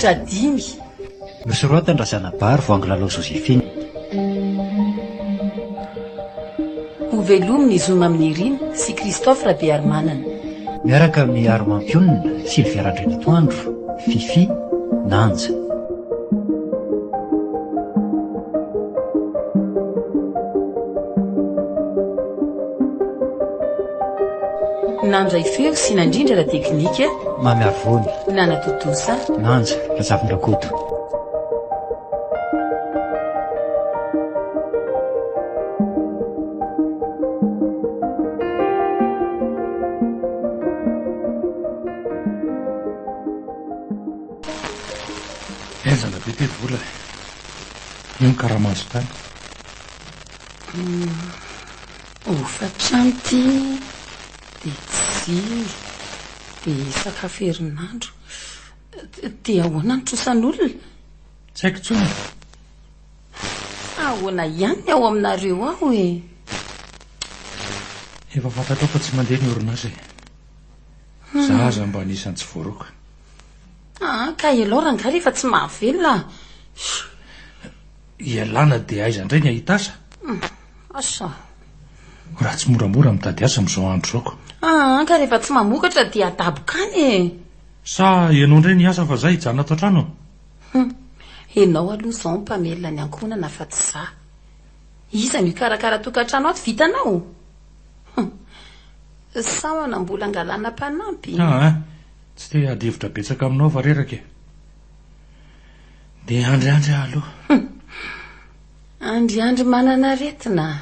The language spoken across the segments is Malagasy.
Sadimy. Misorotana Razanabary vao Angilalao Joséphine. Ho velominy Zoma amin'ny Irina sy Christophe Rabearmanana. Miaraka amin'ny Armampionina, Sylvia Randrinatoandro, Fifi, Nanja. Nandray feo sy nandrindra la teknika. Mamy Arvony. Nana Totosa. Nanja, Razavin-Drakoto. Enzana be ty vola. Io ny karamazo tany. Ofatrano ty de tsy de sakafo herinandro dia ahoana ny trosan'olona? Tsy haiko tsony. Ahoana ihany ao aminareo aho e. Efa fantatrao fa tsy mandeha ny orinasa. Zaza mba anisan'ny tsy voaroko. Ka ialao rangaha rehefa tsy mahavelona. Ialana dia aiza indray ny ahitasa? Asa. Raha tsy moramora mitady asa amin'izao andro izao. Ka rehefa tsy mamokatra dia adabokany e. Sa ianao indray ny asa fa zay hijanona ato an-trano? Enao aloha izao mpamelona ny ankonana fa tsy za. Iza no ikarakara tokantrano ato vitanao? Sa manambola angalana mpanampy? Tsy te adivitra betsaka aminao fa reraka e. Dia andriandry aho aloha. Andriandry manana aretina.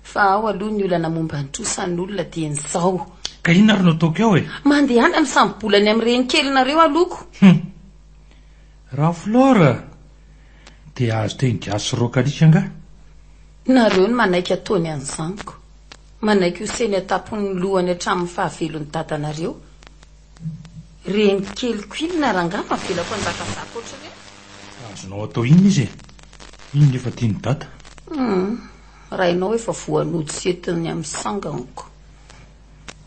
Fa ao aloha ny olana momba ny trosan'olona dia n'izao. Ka inona ary no ataoko eo e? Mandeha any amin'ny sambolany amin'ireny kelinareo aloko. Raha Flora dia azo teny gasy rokalika anga? Nareo ny manaiky ataony an'izaniko. Manaiky ho seny atapony lohany hatramin'ny fahavelon'ny dadanareo. Reny keliko inona rangaha mavelako anjakazako ohatrany. Azonao atao inona izy e? Inona efa tiany dada? Rainao efa voanody sy entiny amin'ny sanganiko.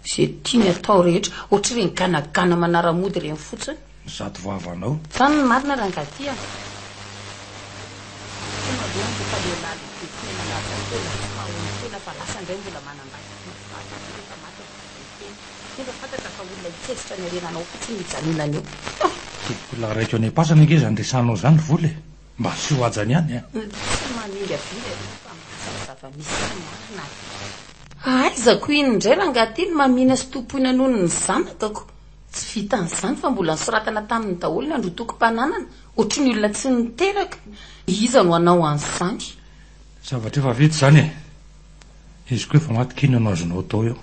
Izay tiany atao rehetra ohatr'ireny ganagana manaramody ireny fotsiny. Zato vavanao. Zany ny marina rangatia. Fa lasa indray mbola manambady nefa fantatra fa olona hitsezitra ny arenanao fotsiny mijanonana eo. Tokola raiko any am-pasana ange zany resanao zany vola e. Mba sy ho ajany ihany a. Tsy maninga vila fa zava-misy marina. Aizako iny indray rangahatiny mamina sy tompoina noho ny zanakako. Tsy vita an'izany fa mbola nisoratana tamin'ny daholo ny andro toko-pananana ohatry ny olona tsy niteraka. Iza no anao an'izany? Zavatra efa vita zany e. Izy koa efa maty kina no azonao atao eo.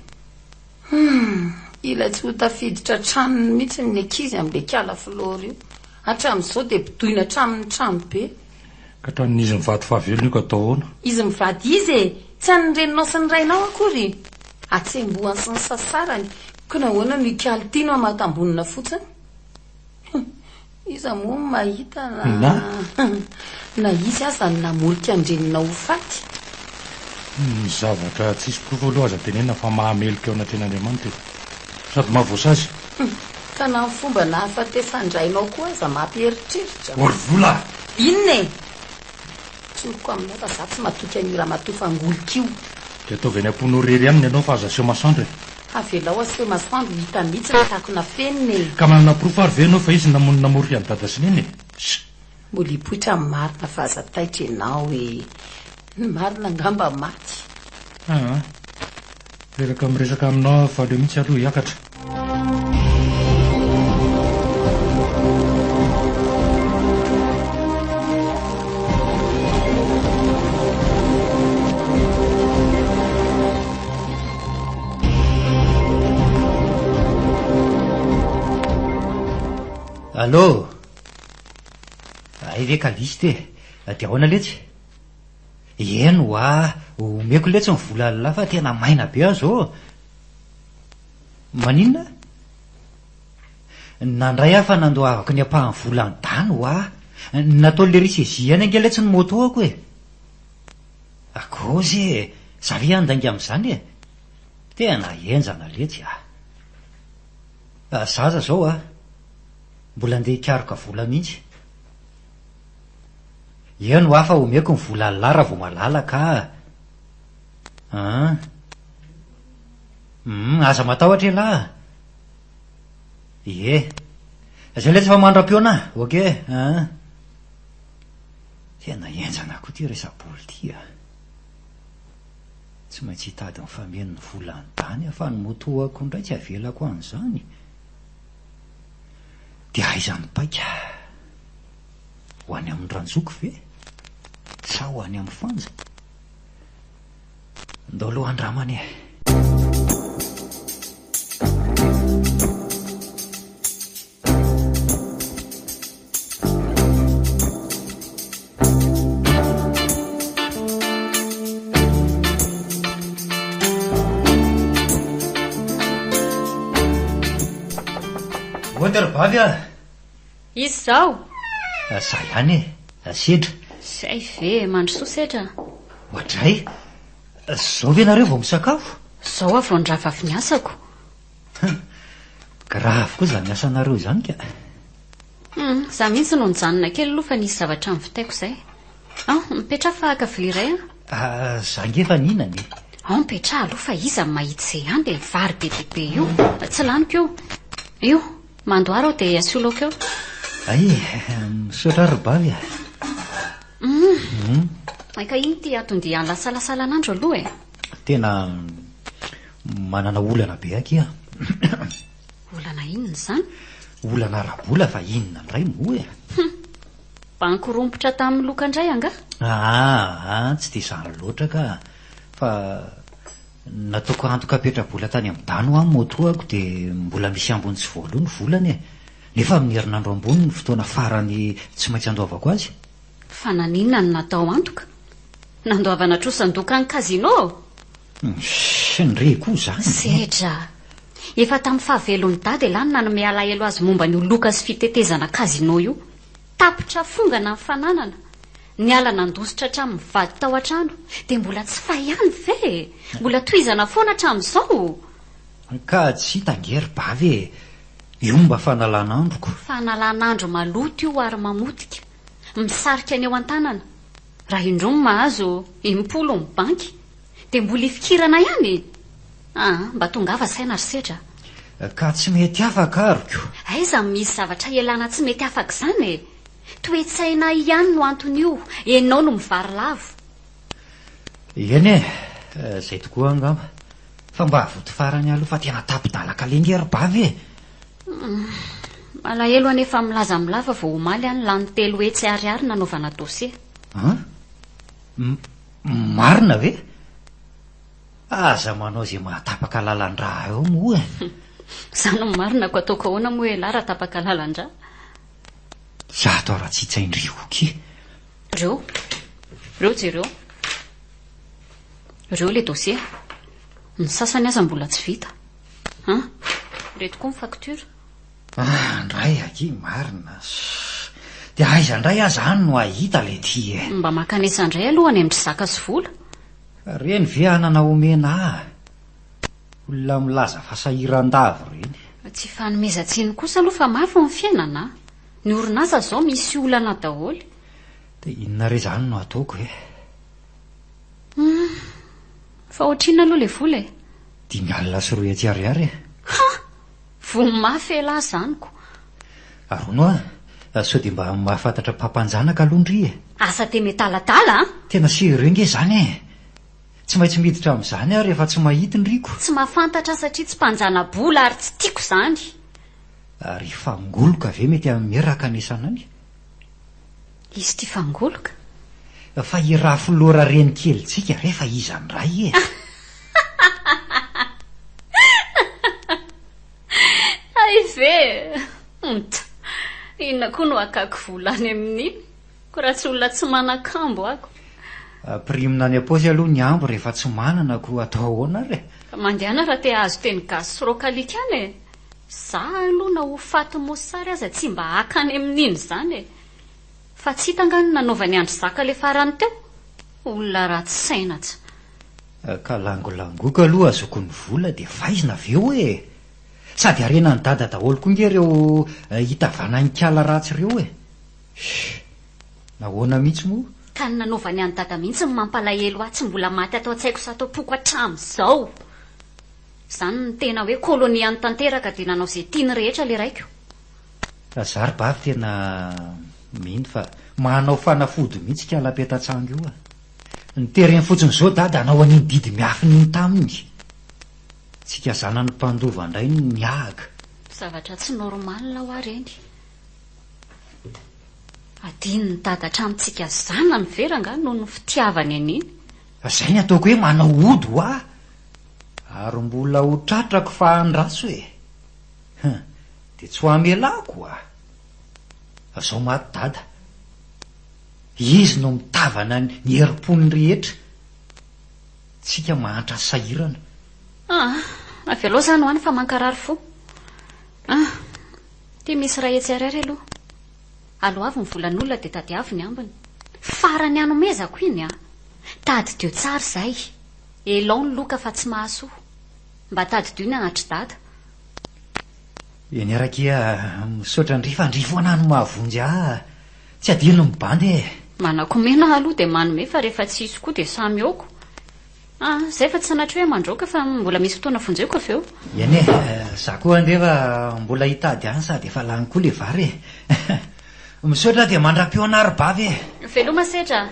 Ila tsy ho tafiditra tranony mihitsy ny ankizy amin'ilay kala Flora io. Hatramin'izao dia mpidoina hatramin'ny trano be. Ka hatramin'izy mivady fahavelona io ka atao ahoana? Izy mivady izy e, tsy any ny reninao sy ny rainao akory. Atsembohany sy ny sasarany. Ka nahoana no ikalitino amatambonina fotsiny? Iza moa mahita na izy aza ny namorika andrenina ho faty. Ny zavatra tsisy prova aloha aza tenena fa mahamelika eo anatren'Andriamanitra sady mahavoasazy. Ka na ny fomba nahafatesan-drainao koa aza mampieritreritra. Orvola! Inona e? Tsoroko aminao fa za tsy matoky an'io raha matofangolika io. Dia ataovy any amponao rery aminy ianao fa aza aseo masoandro e. Avelao aseo masoandro hita mihitsy ny takona feniny e. Ka manana prova ary ve ianao fa izy namorika ny dada sy neny e? Mbola hipoitra amin'ny marina fa aza taitra ianao e. Ny marina ngamba maty. Reraka miresaka aminao fa leo mihitsy aloha hiakatra. Allô? Ve kaliste dia ahoana letsy? Eno omeko letsy ny vola lala fa tena maina be aho zao. Maninona? Nandray aho fa nandoavako ny ampahan'ny volany dany nataon'le risezi any ange letsy ny moto ako e. Akozy zavy andanga amin'izany e. Tena enjana letsy zaza zao mbola andeha hikaroka vola mihitsy. Eno hafa omeko ny vola lara vao malalaka. Aza matahotra lahy. Zay le tsy fa mandram-peona. Ok. Tena enjana koa ty resa-boly ty a. Tsy maintsy hitady ny fameno ny vola an-tany fa ny motoako indray tsy avelako an'izany. Dia aizany paika. Ho any amin'ny ranjoko ve? Sa ho any amin'ny fanja? Ndao aloha andramany. Oterbavy a. Izy zao? Zay ihany sedra. Zay ve mandrosoa sedra? Ohatray. Zao ve nareo vao misakafo? Zao avy ndrava avy niasako. Grave koa zany asanareo zany ka. Za mihitsy no nijanona kely aloha fa nisy zavatra mivitaiko zay. Mipetra fa vilia iray a. Za ngefa ninany. Mipetra aloha fa iza mahita izay ihany dia vary bebe io. Tsy laniko io. Io, mandoara aho dia asoloko eo. Misaotra ary bavy a. Ka iny ty atondia lasalasalan'andro aloha e. Tena manana olana be aky a. Olana inona zany? Olana rabola fa inona indray moa e. Bankorompotra tamin'ny loka indray anga? Tsy dia izany loatra ka. Fa nataoko antoka petrabola tany amin'ny dano amin'ny motoako dia mbola misy ambony tsy voaloha ny volany e. Nefa amin'ny herinandro ambony ny fotoana farany tsy maintsy andoavako azy. Fa naninona no natao antoka? Nandoavana trosan-doka ny kazino? Nre koa zany. Sedra. Efa tamin'ny fahavelon'ny dady lany nanome alahelo azy momba ny loka sy fitetezana kazino io. Tapitra fongana ny fananana. Ny ala nandositra hatramin'ny vady tao an-trano dia mbola tsy fahihany ve? Mbola tohizana foana hatramin'izao. Ka tsy hitangery bavy e. Io mba fanalan'androko. Fanalan'andro maloto io ary mamotika. Misarika ny eo an-tanana. Raha indroa mahazo 10 ny banky dia mbola ifikirana ihany. Mba tonga ava saina ry sedra. Ka tsy mety afaka aroko. Aiza misy zavatra ialana tsy mety afaka izany e. Toe-tsaina ihany no anton'io. Enao no mivary lavo. Eny e, zay tokoa angamba. Fa mba avoto farany aloha fa tena tapidalaka lengery bavy e. Malahelo anefa milaza milava vao omaly any lany 3 hetsy ariary nanaovana dosie. Marina ve? Aza manao zay mahatapaka lalan-drà eo moa e. Zany no marina ko ataoko ahoana moa e lara tapaka lalan-drà. Za atao raha tsy hitsaindrio ki. Reo jereo. Reo le dosie. Ny sasany aza mbola tsy vita. Reto koa ny facture. Ndray aky marina. Dia aiza ndray aza any no ahita le ty e. Mba makanesa indray aloha any amin'ny zaka sy vola. Reny ve anana omena olona milaza fasahiran-davo reny. Tsy fanomezantsiny kosa aloha fa mafy ny fiainana. Ny orinasa zao misy olana daholy. Dia inona re zany no ataoko e. Fa ohatrina aloha le vola e. 5,3 hetsy ariary. Vo mafy lahy zaniko. Arono sao dia mba mahafantatra mpampanjanaka alondry e. Asa te metalatala Tena serenge zany e. Tsy maintsy miditra amin'izany ary rehefa tsy mahita ny riko. Tsy mahafantatra satria tsy mpanjana bola ary tsy tiako zany. Ary fangoloka ve mety meraka anesana any? Izy ty fangoloka? Fa irafo lora reny kelitsika rehefa iza ndray e. Ay ve. Inona koa no akako volany amin'iny? Ko raha tsy olona tsy manan-kambo ako. Primina ny aposy aloha ny ambo rehefa tsy manana ko atao ahoana re. Mandehana raha te azo teny gasy sy rokalika any e. Za aloha na ho faty mosary aza tsy mba akany amin'iny zany e. Fa tsy hitangany nanaovany andro zaka le farany teo. Olona raha tsy sainatsy. Ka langolangoka aloha azoko ny vola dia vaizina aveo e. sady arena ny dada daholo koa nge ireo hitavananykala ratsy ireo e. Nahoana mihitsy moa ka ny nanaovany any dada mihitsy ny mampalahelo ahy tsy mbola maty atao tsy haiko sa atao poko hatramin'izao. Izany ny tena hoe kôlônia ny tanteraka dia nanao izay tiany rehetra le raiko. Zary bavy tena mino fa manao fanafody mihitsy kala-petatsango io a. Ny tereny fotsiny izao dada anao an'iny didy miafiny taminy. Tsika zanany mpandova indray ny ahaka. Zavatra tsy normalina ho ary eny. Adiny ny dada hatramitsika zana ny veranga noho ny fitiavany an'iny. Zay ny ataoko hoe manao ody ho aho. Ary mbola ho tratrako fa andraso e. Dia tsy ho amelako a. Azao maty dada. Izy no mitavana ny herim-pony rehetra. Tsika mahantra sahirana. Avy aloha zany ho any fa mankarary fo. Ty misy raha etsy arairay aloha. Aloha avy ny volan'olona dia tady avy ny ambiny. Farany anomezako iny a. Tady dio tsara zay. Elao ny loka fa tsy mahasoa. Mba tady dio ny anatry dada. Eny arakia misaotra ndrifandrifo anano mahavonjy ah. Tsy adino mibandy e. Manakomena aloha dia manome fa rehefa tsy isy koa dia samy aoko. Zay fa tsy sanatry hoe mandroaka fa mbola misy fotoana vonjeko avy eo. Eny za koa andefa mbola hitady any sady efa lany koa le vary e. Misaotra dia mandra-peo anary bavy e. Veloma setra.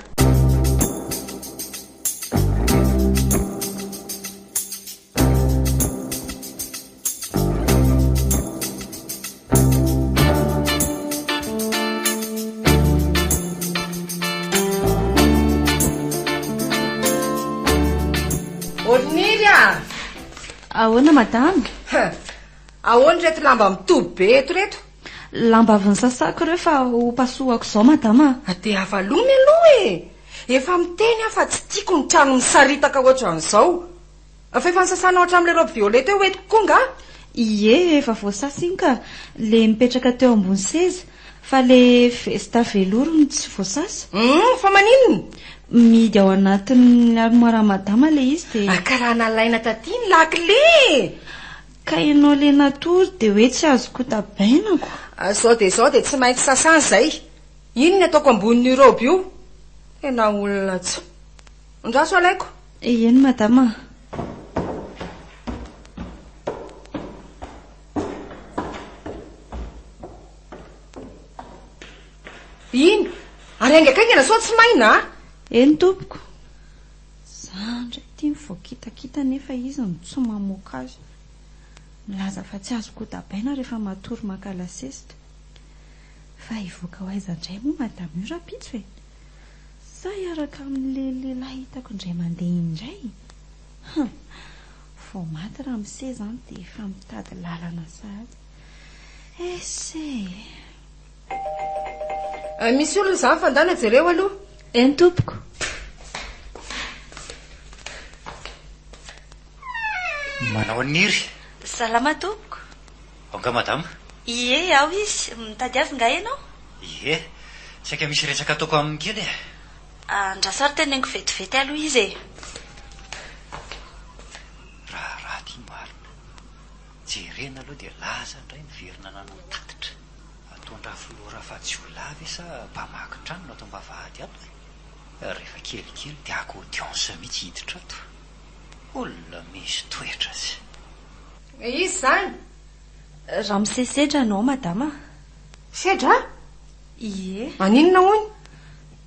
Ahoana madame? Ahoana reto lamba mitoby be eto reto? Lamba avy ny sasako reo fa ho pasohako izao madama. Dia avalomy aloha e. Efa miteny aho fa tsy tiako ny trano misaritaka ohatran'izao. Fa efa nisasana ohatra amin'ilay robe violeta eo etiko koa nga? Ie, efa voasasa iny ka. Le mipetraka teo ambony seza. Fa le vesta velouro ny tsy voasasa. Fa maninona? Midy ao anatin'ny armoire madama le izy dia karaha nalaina taty ny lakle. Ka ianao le natory dia hoe tsy azoko tabainako. Zao dia tsy maintsy sasana izay. Ino ny ataoko ambonin'ny robe io? Tena olona tsy. Andraso alaiko. Eny madama. Ino? Ary angakangana sao tsy maina? Eny tompoko. Zandra ity mivoakitakita nefa izy no tsy mamoaka azy. Milaza fa tsy azoko tabaina rehefa matory makala sesitra. Fa hivoaka ho aiza indray moa madame io rapitso e. Sa hiaraka amin'le lehilahy hitako indray mandeha indray. Vao maty raha miseza any dia efa mitady lalana sahady. Ese. Misy olona izany fandana jereo aloha. Eny tompoko. Manao aniry. Salama tompoko. Onga madama. Ie, ao izy. Mitady avy nga ianao? Ie, tsy aika misy resaka ataoko amin'ny kely e. Andrasary tenengo vetivety aloha izy e. Raha ty marina. Jerena aloha dia laza indray miverina nanao tatitra. Atondra filora fa tsy ho lavy sa mpamaky trano natao mba vahady ato e. Rehefa kelikely dia akodiansa mihitsy hiditra ato. Olona misy toetra azy. Izy izany? Raha misesedra anao madama. Sedra? Ie. Maninona hono?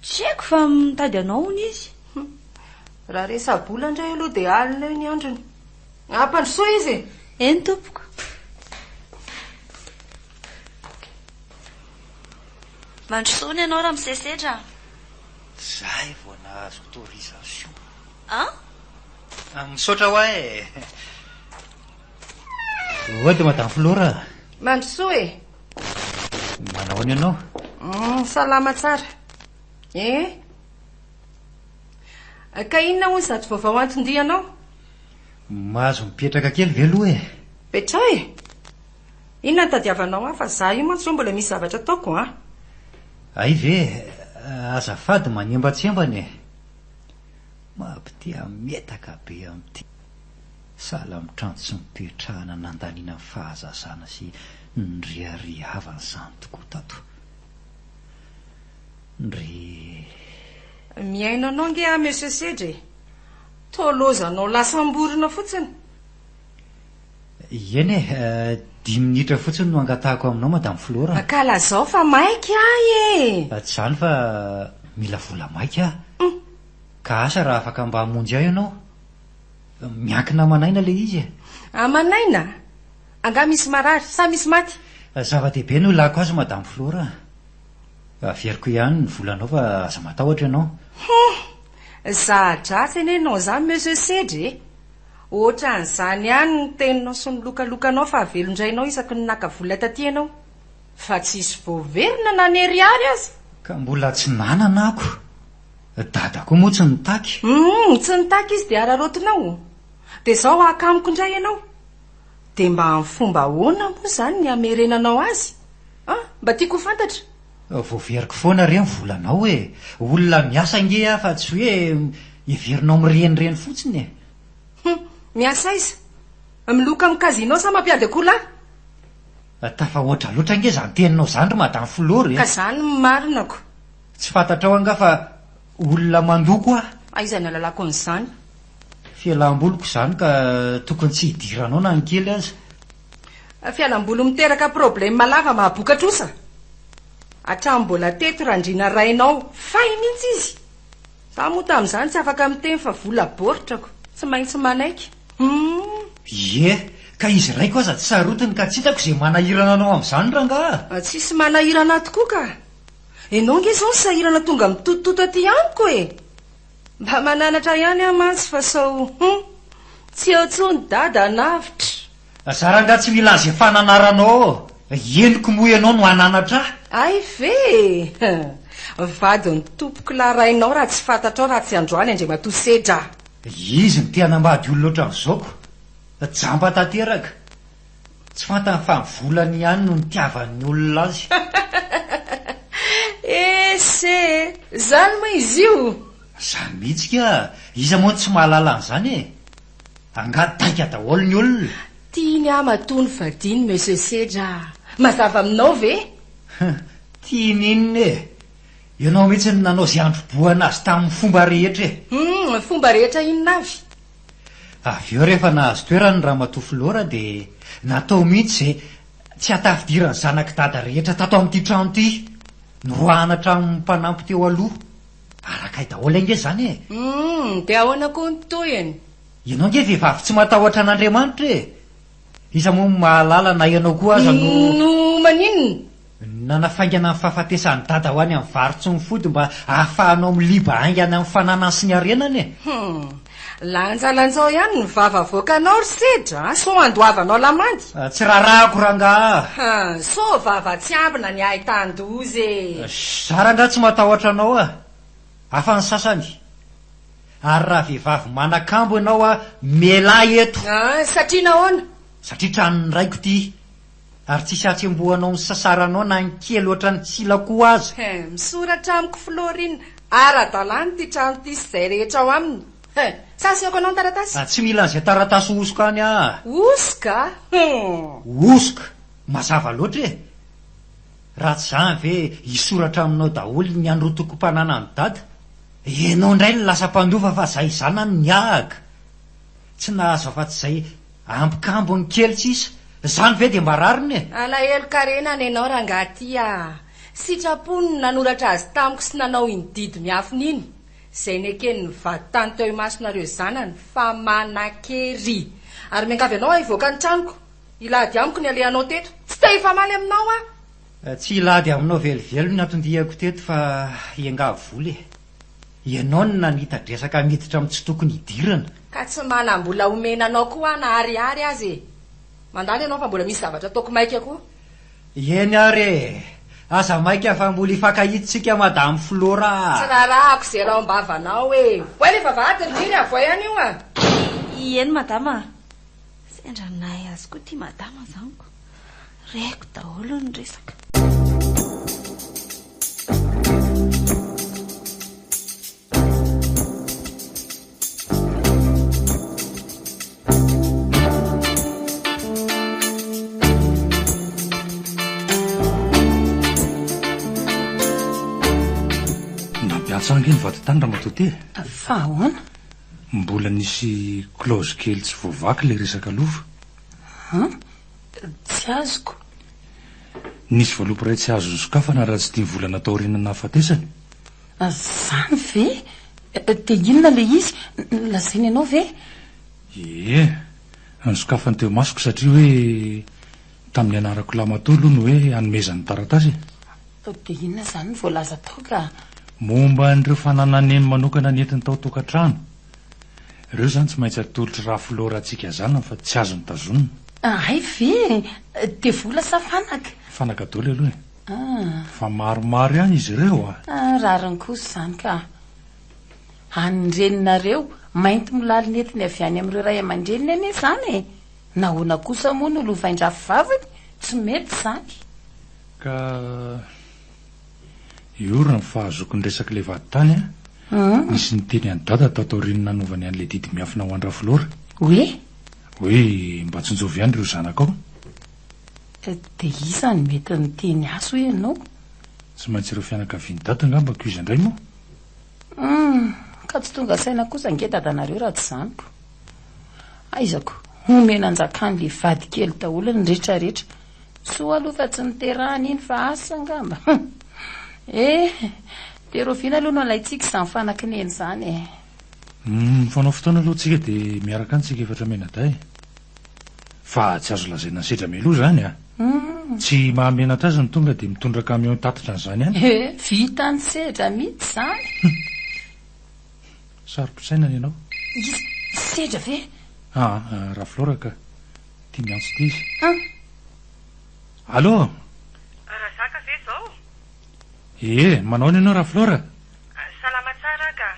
Tsy haiko fa mitady anao hono izy. Raha resabola indray aloha dia alina eo ny androny. Ampandrosoa izy. Eny tompoko. Mandrosoana ianao raha misesedra. Zay vao nahazo autorisation. Misaotra ho ahy e. Oady madame Flora. Mandrosoa e. Manao any ianao? Salama tsara. Ka inona hoy sady vaovao anton-dianao? Mahazo mipetraka kely ve aloha e? Petra e. Inona ny tadiavanao aho fa za io mantsy mbola misy zavatra ataoko a. Ay ve, azafady manembatsembany e. Mampite ametaka be amin'ity. Sahala mitrano sy mipetrahana nandaniana ny fahazazana sy nyriharihavany izany tokoa tato. Miaina anao nge a Monsieur Sedre, tolozanao lasam-borona fotsiny. Eny 10 minitra fotsiny no angatahako aminao Madame Flora. Ka lazao fa maika ahy Tsy zany fa mila vola maika. Ka asa raha afaka mba hamonjy ahy ianao. Miankina manaina le izy. Manaina? Anga misy marary sa misy maty? Zava-dehibe no ilako azy Madame Flora. Averiko ihany ny volanao fa aza matahotra ianao. Zadratsy eny enao zany Monsieur Sedre. Ohatran'izany ihany ny teninao sy ny lokalokanao fa avelondrainao isaky ny naka vola taty ianao. Fa tsisy voaverina na neriary azy. Ka mbola tsy nanana ako. Dadako moa tsy nitaky. Tsy nitaky izy dia ararotinao. Dia izao akamiko indray ianao. Dia mba amin'ny fomba ahoana moa izany ny hamerenanao azy? Mba tiako fantatra. Voaveriko foana re ny volanao e. Olona miasa nge fa tsy hoe iverinao mirenireny fotsiny e. Miasa iza? Miloka amin'ny kazinao sa mampiady akoholahy? Tafahoatra loatra nge zany teninao zany ry Madame Flora. Ka zany marinako. Tsy fantatrao anga fa olona mandoko a. Aiza ny alalako an'izany? Fialam-boloko izany ka tokony tsy hidiranao na ny kely aza. Fialam-bolo miteraka problème lava mahabokatrosa. Hatramin'ny mbola teto randriana rainao fay mihitsy izy. Za moa tamin'izany tsy afaka miteny fa vola baoritrako. Tsy maintsy manaiky. Ka izy raiko aza tsy sarotiny ka tsy hitako izay manahirana anao amin'izany rangaha. Tsisy manahirana tokoa ka. Enao nge izao ny sahirana tonga mitotototo aty amiko e. Mba mananatra ihany aho mantsy fa sao tsy eo tsony dada navitra. Saranga tsy mila izay fananaranao. Henoko moa ianao no hananatra. Ay ve. Vadin'ny tompoko larainao raha tsy fantatrao raha tsy androany Andriamatoa Sedra. Izy ny tena mbady olona ohatran'izao. Jamba tanteraka. Tsy fantany fa ny volany ihany no nitiavan'ny olona azy. Ese, zany moa izy io. Zany mihitsy ka, iza moa tsy mahalala an'izany e. Angataika daholo ny olona. Tiany amatony vadiny Monsieur Sedra. Mazava aminao ve? Tiany inona e. Ianao mihitsy ny nanao izay androboana azy tamin'ny fomba rehetra e. Fomba rehetra inona avy? Avy eo rehefa nahazo toerany Ramatoa Flora dia natao mihitsy izay tsy hatafidirany zanak' dada rehetra tato amin'ity trano ity. Noroahana hatramin'ny mpanampy teo aloha. Arakay daholo nge zany e. Dia ahoana koa ny toyany? Ianao nge vehivavy tsy matahotra an'Andriamanitra e. Iza moa mahalala na ianao koa aza no maninona? Nanafaingana amin'ny fahafatesany dada ho any amin'ny varotsy ny fody mba ahafahanao miliba aingana amin'ny fananany sy ny arenany e. Lanjalanjao ihany ny vava voakanao ry Sedra, so andoavanao lamandy. Tsy rarahako rangaha. So vava tsy ambina ny ahitan-dozy e. Saranga tsy matahotra anao a. Hafa ny sasany. Ary raha vehivavy manakambo ianao a melahy eto. Satria nahoana? Satria tranony raiko ty. Ary tsisy atsembohanao ny sasaranao na ny kely oatra ny tsilako azy. Misoratra amiko Florine, ara-dalàna ty trano ty sy izay rehetra ao aminy. Sasiako anao ny taratasy? Tsy mila an'izay taratasy osoka any a. Osoka? Osoka? Mazava loatra e. Raha tsy zany ve hisoratra aminao daholo ny androtoko-mpanana ny dada. Ianao indray ny lasa mpandofa fa izay zanany niahaka. Tsy nahazo afa-tsy izay ampikambo ny kely tsisa. Zany ve dia marariny e. Alahelo karena ny ianao rangaty a. Sitrapony nanoratra azy tamiko sy nanao indidy miafiny iny. Izay nekeny ny vady tany teo imasonareo zanany fa manan-kery. Ary miangavy ianao hivoaka ny tranoko. Ilady amiko ny alehanao teto. Tsy te hifamaly aminao a. Tsy ilady aminao velivelo ny atondihako teto fa iangavy voly e. Ianao ny nanita-dresaka miditra amin'ny tsy tokony hidirana. Ka tsy manam-bola omenanao koa na ariary azy e. Mandany ianao fa mbola misy zavatra ataoko maika koa. Eny are. Aza maika fa mbola ifankahitsika Madame Flora. Tsy rarahako izay raha ombavanao e. Voay le vavahady ny riry avoay ihany io a. Eny madama. Sendranay azy koa ty madama zaniko. Reko daholo ny resaka. Miatsanga iny vatotany raha matote. Fa ahoana? Mbola nisy klaozy kely tsy voavaky le resaka lova. Tsy azoko. Nisy voalopo ray tsy azo sokafana raha tsy tia volana taorinana hafatesany. Zany ve? Dia inona le izy? Lazainy ianao ve? Nisokafany teo masoko satria hoe tamin'ny anarako lamatolo no hoe hanomezany taratasy. Dia inona zany no voalaza tao ka? Momba an'ireo fanananeny manokana nentiny tao tokantrano. Ireo zany tsy maintsy atolotra rafilora antsika zana fa tsy azo nitazonina. Ay ve? Dia vola sa fanaka? Fanaka daholo aloha. Fa maromaro ihany izy ireo rariny kosa zany ka. Anyreninareo mainty milali netiny avy any amin'ireo ray aman-dreniny ane zany. Nahoana kosa moa no lovain-drafy vaviny? Tsy mety zany. Ka iorona ny fahazoko ny resaka le vatotany nisy niteny any dada tao taorinina nanovany an'le didy miafina ho an-drafilora. Hoe mba tsonjovy ihany ireo zanakao. Dia isany mety niteny aso ianao? Tsy maintsy ireo fianakaviany dada ngambako izy indray moa. Ka tsy tonga saina kosa nge dadanareo raha tsy zaniko. Aizako omena anjakany le vady kely daholo ny rehetrarehetra. Soa aloha fa tsy niterahany iny fa asa ngamba. Dia roviana aloha no alaitsika izany fanakineny zany. Fanao fotoana aloha tsika dia miaraka any tsika efatra menaday. Fa tsy azo lazaina sedra meloa zany Tsy mahamenatra azy ny tonga dia mitondra camion tatitra n'izany ihany. Vita ny sedra mihitsy zany. Sarom-pisainana ianao. Sedra ve? Rafilora ka tia miantso ity izy. Allô? Razaka ve zao? Manao ny ianao Rafilora? Salama tsara ka.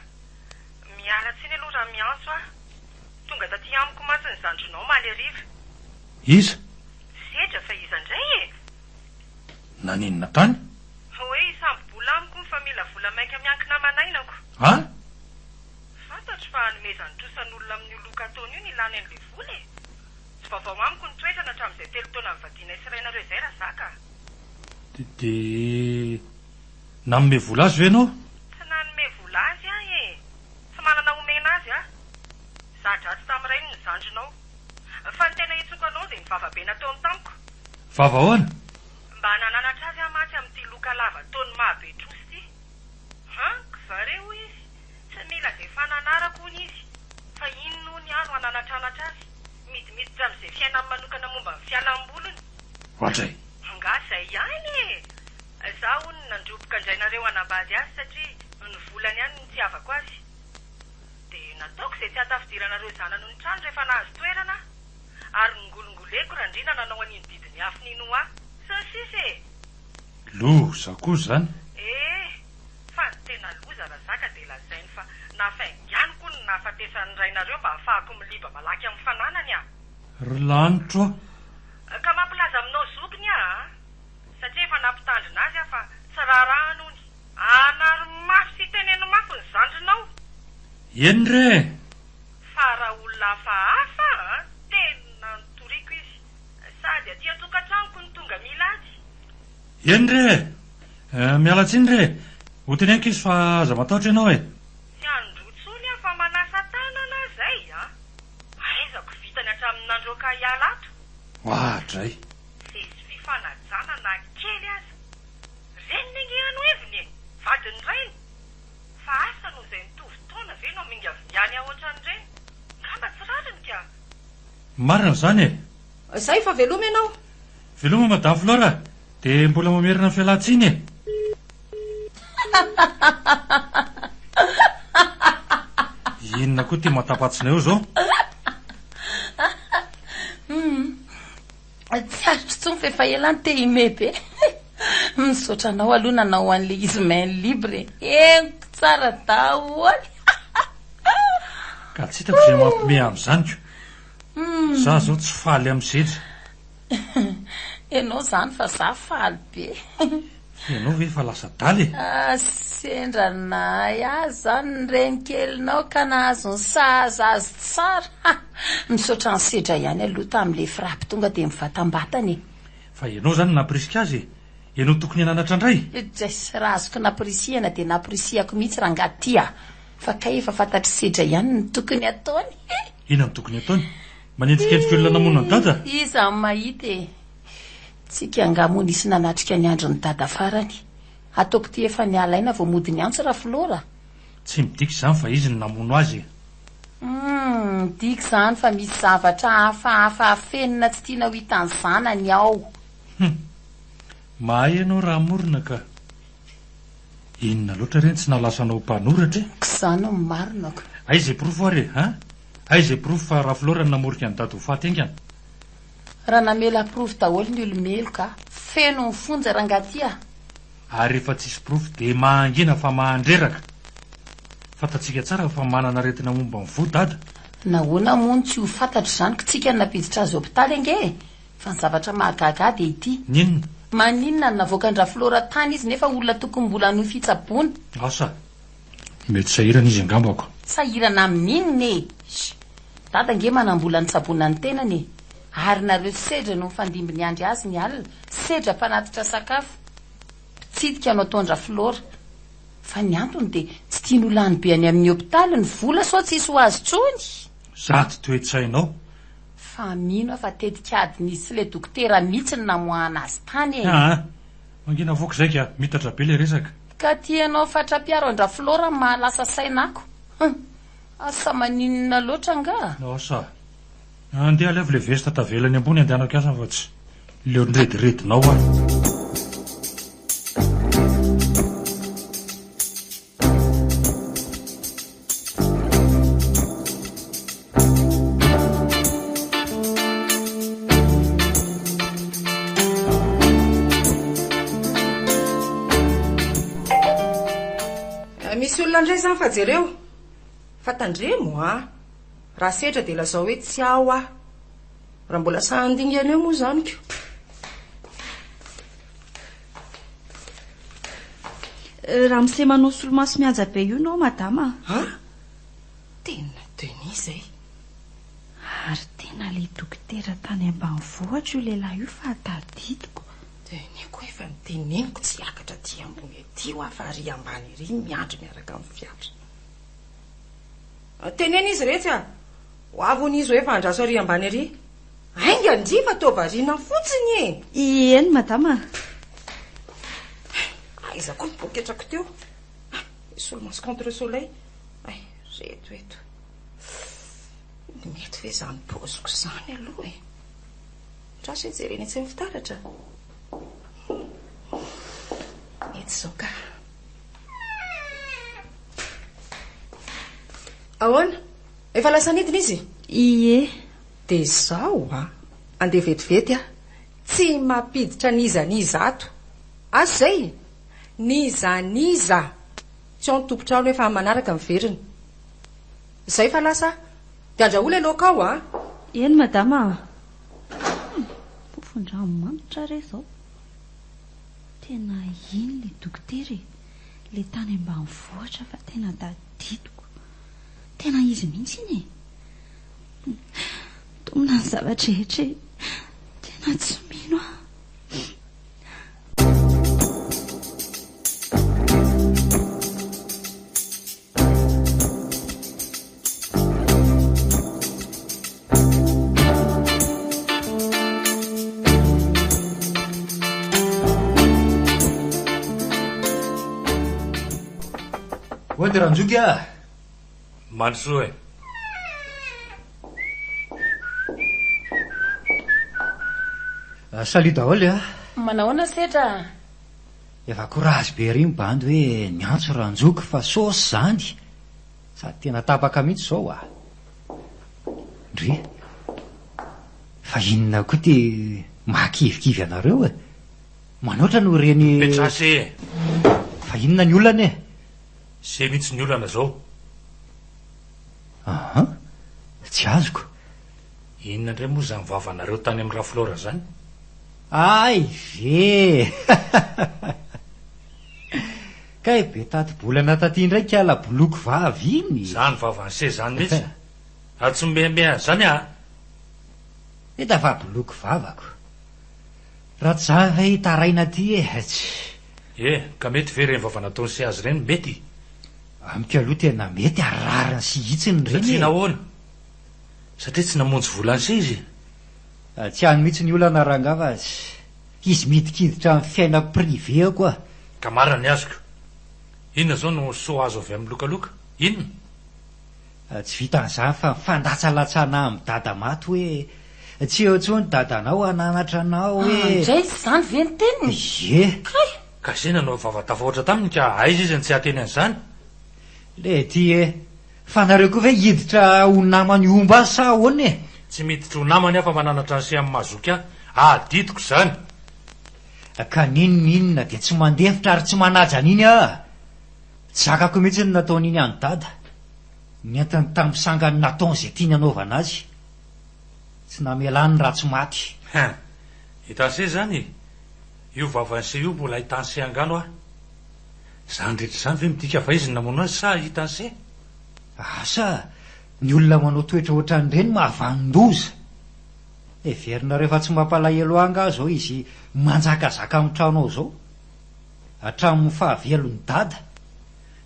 Miala tsiny aloha raha miantso tonga taty amiko mantsy ny zandronao maly ariva. Iza? Sedra fa iza indray Naninona tany? Hoe samby bola amiko ny fa mila vola maika miankina manainako. Fantatro fa hanomezany trosan'olona amin'ny oloka taona io nilany an'le vola Tsy vaovao amiko ny toetrana hatramin'izay 3 taona mivadiana isirainareo izay Razaka. Dia nanome vola azy ve ianao? Tsy nanome vola azy tsy manana omena azy Zadratsy tamin'iray ny zandrinao. Fa ny tena hitsoka anao dia ny vavabe nataony tamiko. Vava ahoana? Mba nananatra azy matsy amin'ity loka lava taony mahabe trosy ity. Zareo izy tsy mila izay fananarako hony izy fa inona ny ano hananatranatra azy midimiditra amin'izay fiainany manokana momba ny fialam-bolony. Ohatray. Ngazay ihany zaho hono nandroboka indrainareo hanambady azy satria ny volany ihany ny tsy avako azy. Dia nataoko izay tsy hatafidiranareo zanany ny trano rehefa nahazo toerana ary ngolongoleko randrina nanao an'iny didiny hafin'iny ho sasisy Loza koa zany. Fa ny tena loza Razaka dia lazainy fa nafaingany koa ny nahafatesan'ny rainareo mba hahafahako miliba malaky amin'ny fananany Ry lanitro ka mampilaza aminao zokiny satria efa nampitandrina azy fa tsy rarahany hony anary mafy sy teneno mafy ny zandrinao. Eny re? Fa raha olona hafahafa tena nitoriako izy sady aty an-tokantranoko ny tonga mila azy. Eny re? Miala tsiny re? Ho teneniko izy fa aza matahotra ianao Tsy androtsony fa manasa tanana zay aizako vitany hatramin'ny nandroaka hialato. Ohatray. Sesy fifanajana na kely aza reniny ihany eviny vadiny reny fa asa no izay mitovy taona ve no mingaviany ahoatran'ireny ngamba tsy rariny ka. Marina zany Zay fa veloma ianao. Veloma madame Flora. Dia mbola mamerina ny fialan-tsiny Inona koa tia matapatsina eo zao? Tsy azo tsony fa efa elany te himeby misaotra anao aloha nanao an'le izy main libre eniko tsara daholy. Ka tsy hitako izay mampime amin'izany Za zao tsy faly amin'ny sedra. Ianao zany fa za faly be. Ianao ve fa lasa daly Sendranay zany ny renikelinao ka nahazo ny sahaza azy tsara. Misaotra ny sedra ihany aloha tamin'le frapy tonga dia mivatam-batany Fa ianao zany naprisika azy ianao tokony ananatra andray jas raha azoko naporisihana dia naporisihako mihitsy raha ngatya fa ka efa fantatry sedra ihany ny tokony ataony ina ny tokony ataony manentikendrika olona namonana ny dada iza mahita e tsika angamony isy nanatrika ny andro ny dada farany ataoko ty efa ny alaina vao mody ny antso raha flora tsy midika izany fa izy ny namono azy dika izany fa misy zavatra hafahafa afenina tsy tiana ho hitany zanany ao mahay ianao raha morona ka inona loatra reny tsy nalasanao mpanoratra izany no marinako aiza pirofo are aiza pirofo fa raha flora ny namorika ny dady ho faty aingana raha namela pirofo daholo ny olomelo ka feno ny fonja raha ngatya ary rehefa tsisy pirofo dia mahangina fa mahandreraka fantatsika tsara fa manana retina momba ny vo dada nahoana mono tsy ho fantatro izany ko tsika ny napiditra azy hopitaly ange fa ny zavatra mahagaga dia ity ninona maninona ny navoaka-ndra flora tany izy nefa olona tokony mbola no fitsabony asa mety sahirana izy angambako sahirana amin'inony dada nge manambola ny tsabona ny tenany ary nareo sedra no mifandimby ny andry azy ny alina sedra mpanatitra sakafo pitsidika no ataondra flora fa ny antony dia tsy tia nolany be any amin'ny hopitaly ny vola sao tsy isy ho azy tsony zaty toetsainao fa mino afa tetikady nisy le dokotera mihitsy ny namoahana azy tany e mangina voaka zay ka mitatra be le resaka ka tianao fatrapiaro andra flora mahalasa sainako asa maninona loatra nga asa andeha alevy le vesta tavelany ambony andehanako asa fa tsy leo nyrediredinao a misy olona ndray zany fa jereo fatandremo raha sedra dia lazao hoe tsy ao raha mbola sandingana eo moa zany ko raha mise manao solomaso mihaja be io nao madama tena deni zay ary tena le dokotera tany ambanivohatra io lehilahy io fa tadidiko deni koa efa niteneniko tsy akatra ty ambony aty ho afa ary ambany ery miandry miaraka amin'ny fiatra tenena izy retsy ho avon'izy ho efa andraso ary ambany ery ainga ndri fa tovariana fotsiny eny madama aiza koa miboketrako teo solomaso contre soleil reto eto mety hoe zany poziko zany aloha trasa jereny tsy mifitaratra mety zao ka ahoana efa lasa nidina izy ie dia zao andeha vetivety tsy mampiditra nizaniza ato azo zay nizaniza tsy ao nytompotrano efa manaraka miveriny zay fa lasa dia andrahola aloka ao eny madama pofondranomanitra re zao tena iny le dokotery le tany ambanivohatra fa tena dadidiko tena izy mihitsy iny tomina ny zavatra rehetra tena tsy mino oady ranjoky mandrosoa salut daholo manahoana sedra efa korazy be ry mibandy hoe niantso ranjoky fa sosy zany sady tena tapaka mihitsy zao ndry fa inona koa ty mahakivikivy anareo manoatra no reny petrase fa inona ny olana se mihitsy ny olana zao tsy azoko inona ndray moa zany vavanareo tany amin'ny raha flora zany ay ve kay be taty-bolana taty ndraiky ala boloko vavy iny zany vavanse zany mihitsy atsy mbeambeany zany eta fa boloko vavako raha tsy za hitaraina ty ka mety very ny vava nataony sy azy ireny mety amiko aloha tena mety ararany sy hitsiny satria reny nahoana satria tsy namonjy volan'se izy tsy any mihitsy ny olana rangava izy midikiditra amin'ny fiaina privé koa ka marany azoko inona zao no so azo avy amin'ny lokaloka inona tsy vitan'izany fa mifandatsalatsana amin'ny dada maty hoe tsy eo tsony dadanao ananatra anao hoe ndray zany ve ny teniny ka zena no vavatafaoatra taminy ka aiza izy ny tsy ateny an'izany le ty fa nareo koa ve hiditra ho namany omba sa ahoany tsy miditra ho namany afa mananatra an'se amin'ny mazoky adidiko zany ka ninon'inona dia tsy mandefitra ary tsy manaja n'iny tsy zakako mihitsy ny nataon'iny any dada nientiny tamin'ny sangany nataony izay tiany anaovana azy tsy namelany raha tsy maty hitan'se zany io vavan'se io mbola hitan'se angano zany rehetra zany ve midika fa izy ny namono azy sa hitan'se asa ny olona manao toetra ohatran'ireny mahavanondoza verina rehefa tsy mampalahelo anga zao izy manjakazaka amin'ny trano ao zao hatramin'ny fahavelon'ny dada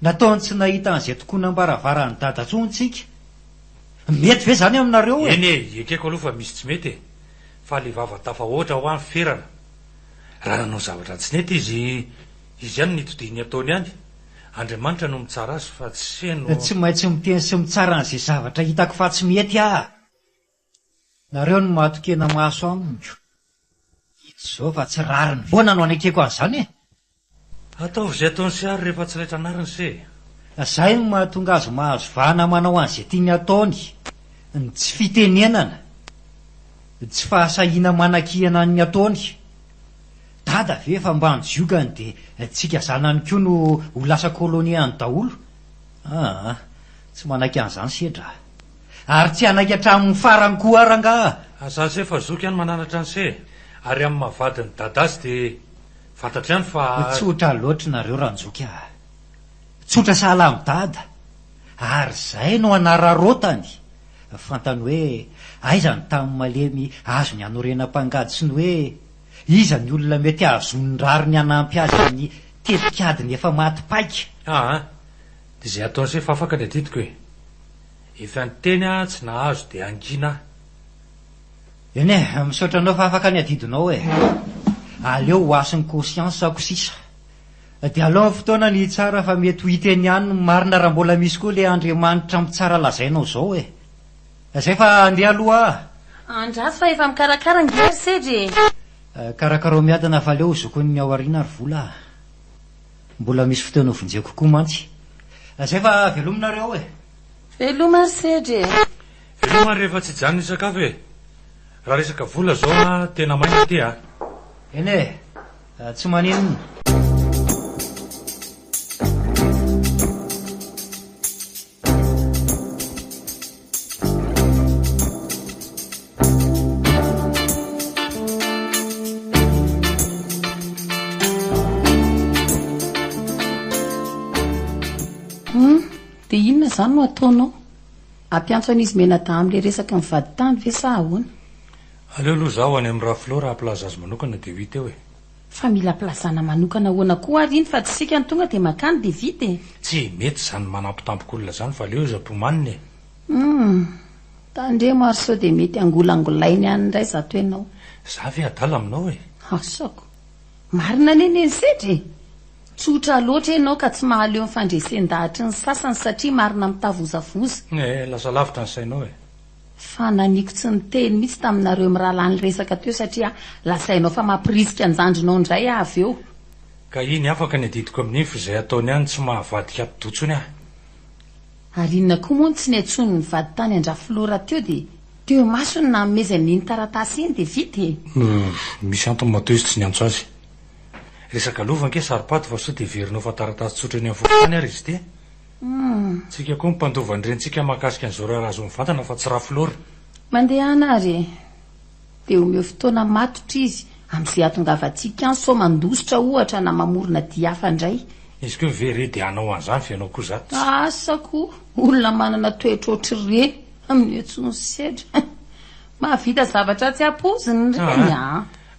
nataony tsy nahita an'izay tokoa nambaravaran'ny dada tsontsika mety ve zany aminareo eny ekeko aloha fa misy tsy mety fa le vavatafa ohatra ho amin'ny ferana raha nanao zavatra tsy nety izy ihany nitodiny ataony ihany andriamanitra no mitsara azy fa tsy seno tsy maintsy miteny sy mitsara n'izay zavatra hitako fa tsy mety nareo no mahatokena maso amiko ito zao fa tsy rariny foana no anekeko an'izany ataovy izay ataony sy ary rehefa tsy raitra anariny se zay no mahatonga azy mahazo vahana manao an'izay tiany ataony ny tsy fitenenana tsy fahasahina manakihana ny ataony dada ve fa mba nijiokany dia tsika zanany koa no ho lasa koloniany daholo tsy manaky an'izany sedra ary tsy anaky hatramin'ny farany koa aranga azany se fa zoky ihany mananatra an'se ary amin'ny mahavadiny dada azy dia fantatra ihany fa tsotra loatra nareo ranjoky tsotra sahala amin'ny dada ary zay no anararotany fantany hoe aiza ny tamin'ny malemy azo ny anorenam-pangady sy ny hoe iza ny olona mety ahazony rary ny anampy azy ny tetikadiny efa maty paika dia izay ataon'se fa afaka ny adidiko efa ny teny tsy nahazo dia angina eny misaotra anao fa afaka ny adidinao aleo ho asin'ny consciensako sisa dia aloha ny fotoana ny tsara fa mety ho hiteny ihany ny marina raha mbola misy koa le andriamanitra mitsara lazainao zao zay fa andeha aloha andrasy fa efa mikarakara ngery sedry karakarao miadana fa aleo zokony ny aoriana ary vola mbola misy fotoana vonjeko kokoa mantsy zay fa velominareo veloma sedry veloma rehefa tsy jany ny sakafo raha resaka vola zao tena maina ty eny tsy maninona dia inona zany no ataonao ampiantso an'izy menada amin'le resaka mivady tany ve sa ahoana aleo aloha zaho any amin'ny raha flora ampilaza azy manokana dia vita eo fa mila plazana manokana ahoana koa ary iny fa tsy sika ny tonga dia makany dia vita tsy mety zany manampitampokolona zany fa leo zapomaniny tandre maro sao dia mety angolangolainy any indray zato ianao za ve adala aminao asako marina neny eny sedry tsotra loatra ianao ka tsy mahaleo ny fandresen-dahatry ny sasany satria marina mitavozavoza lasa lavitra ny sainao fa naniko tsy niteny mihitsy taminareo mirahalaany resaka teo satria lasainao fa mampirisika anjandronao indray avy eo ka iny afaka ny adidiko amin'iny fa izay ataony ihany tsy mahavadika ampidotsony ary inona koa moa tsy ny antsony ny vady tany andrafilora teo dia teo masony na mmezan'iny taratasy iny dia vita misy antony mateo izy tsy ny antso azy resaka lova nke saropaty fa sao dia verinao fa taratasy tsotra ny am'fotany ary izy ty tsika koa mipandovany rentsika mahakasika an'izao raha azo mivantana fa tsy rafilora mandehana ary dia omeo fotoana matotra izy amin'izay atongavantsika any sao mandosotra ohatra na mamorona diafa indray izy koa vere dia anao an'izany fianao koa zato asako olona manana toetra ohatry reny amin'ny oetsony sedra mahavita zavatra tsy ampoziny reny